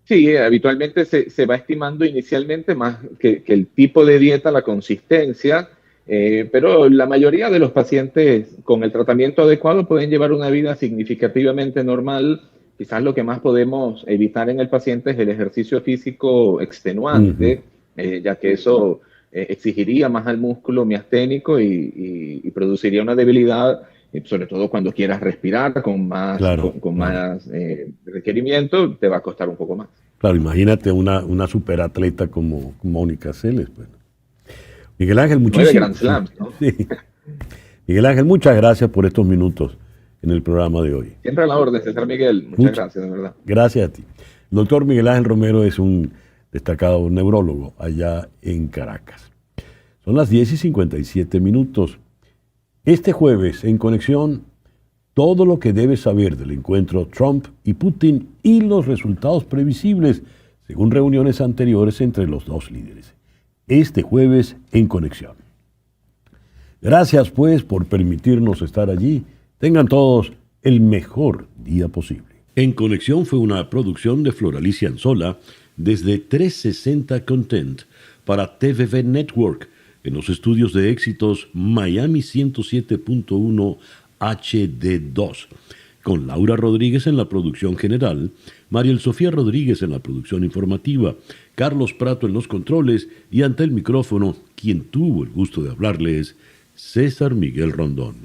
Sí, habitualmente se va estimando inicialmente más que el tipo de dieta, la consistencia, pero la mayoría de los pacientes con el tratamiento adecuado pueden llevar una vida significativamente normal. Quizás lo que más podemos evitar en el paciente es el ejercicio físico extenuante, ya que eso exigiría más al músculo miasténico y produciría una debilidad, sobre todo cuando quieras respirar con más, más requerimiento, te va a costar un poco más. Claro, imagínate una superatleta como Mónica Seles. Bueno. Miguel Ángel, Grand Slam, ¿no? Sí. Miguel Ángel, muchas gracias por estos minutos en el programa de hoy. Siempre a la orden, César Miguel. Muchas gracias, de verdad. Gracias a ti. El doctor Miguel Ángel Romero es un destacado neurólogo allá en Caracas. Son las 10:57. Este jueves, en Conexión, todo lo que debes saber del encuentro Trump y Putin y los resultados previsibles, según reuniones anteriores entre los dos líderes. Este jueves, en Conexión. Gracias, pues, por permitirnos estar allí. Tengan todos el mejor día posible. En Conexión fue una producción de Floralicia Anzola desde 360 Content para TVV Network en los estudios de éxitos Miami 107.1 HD2. con Laura Rodríguez en la producción general, Mariel Sofía Rodríguez en la producción informativa, Carlos Prato en los controles y ante el micrófono, quien tuvo el gusto de hablarles, César Miguel Rondón.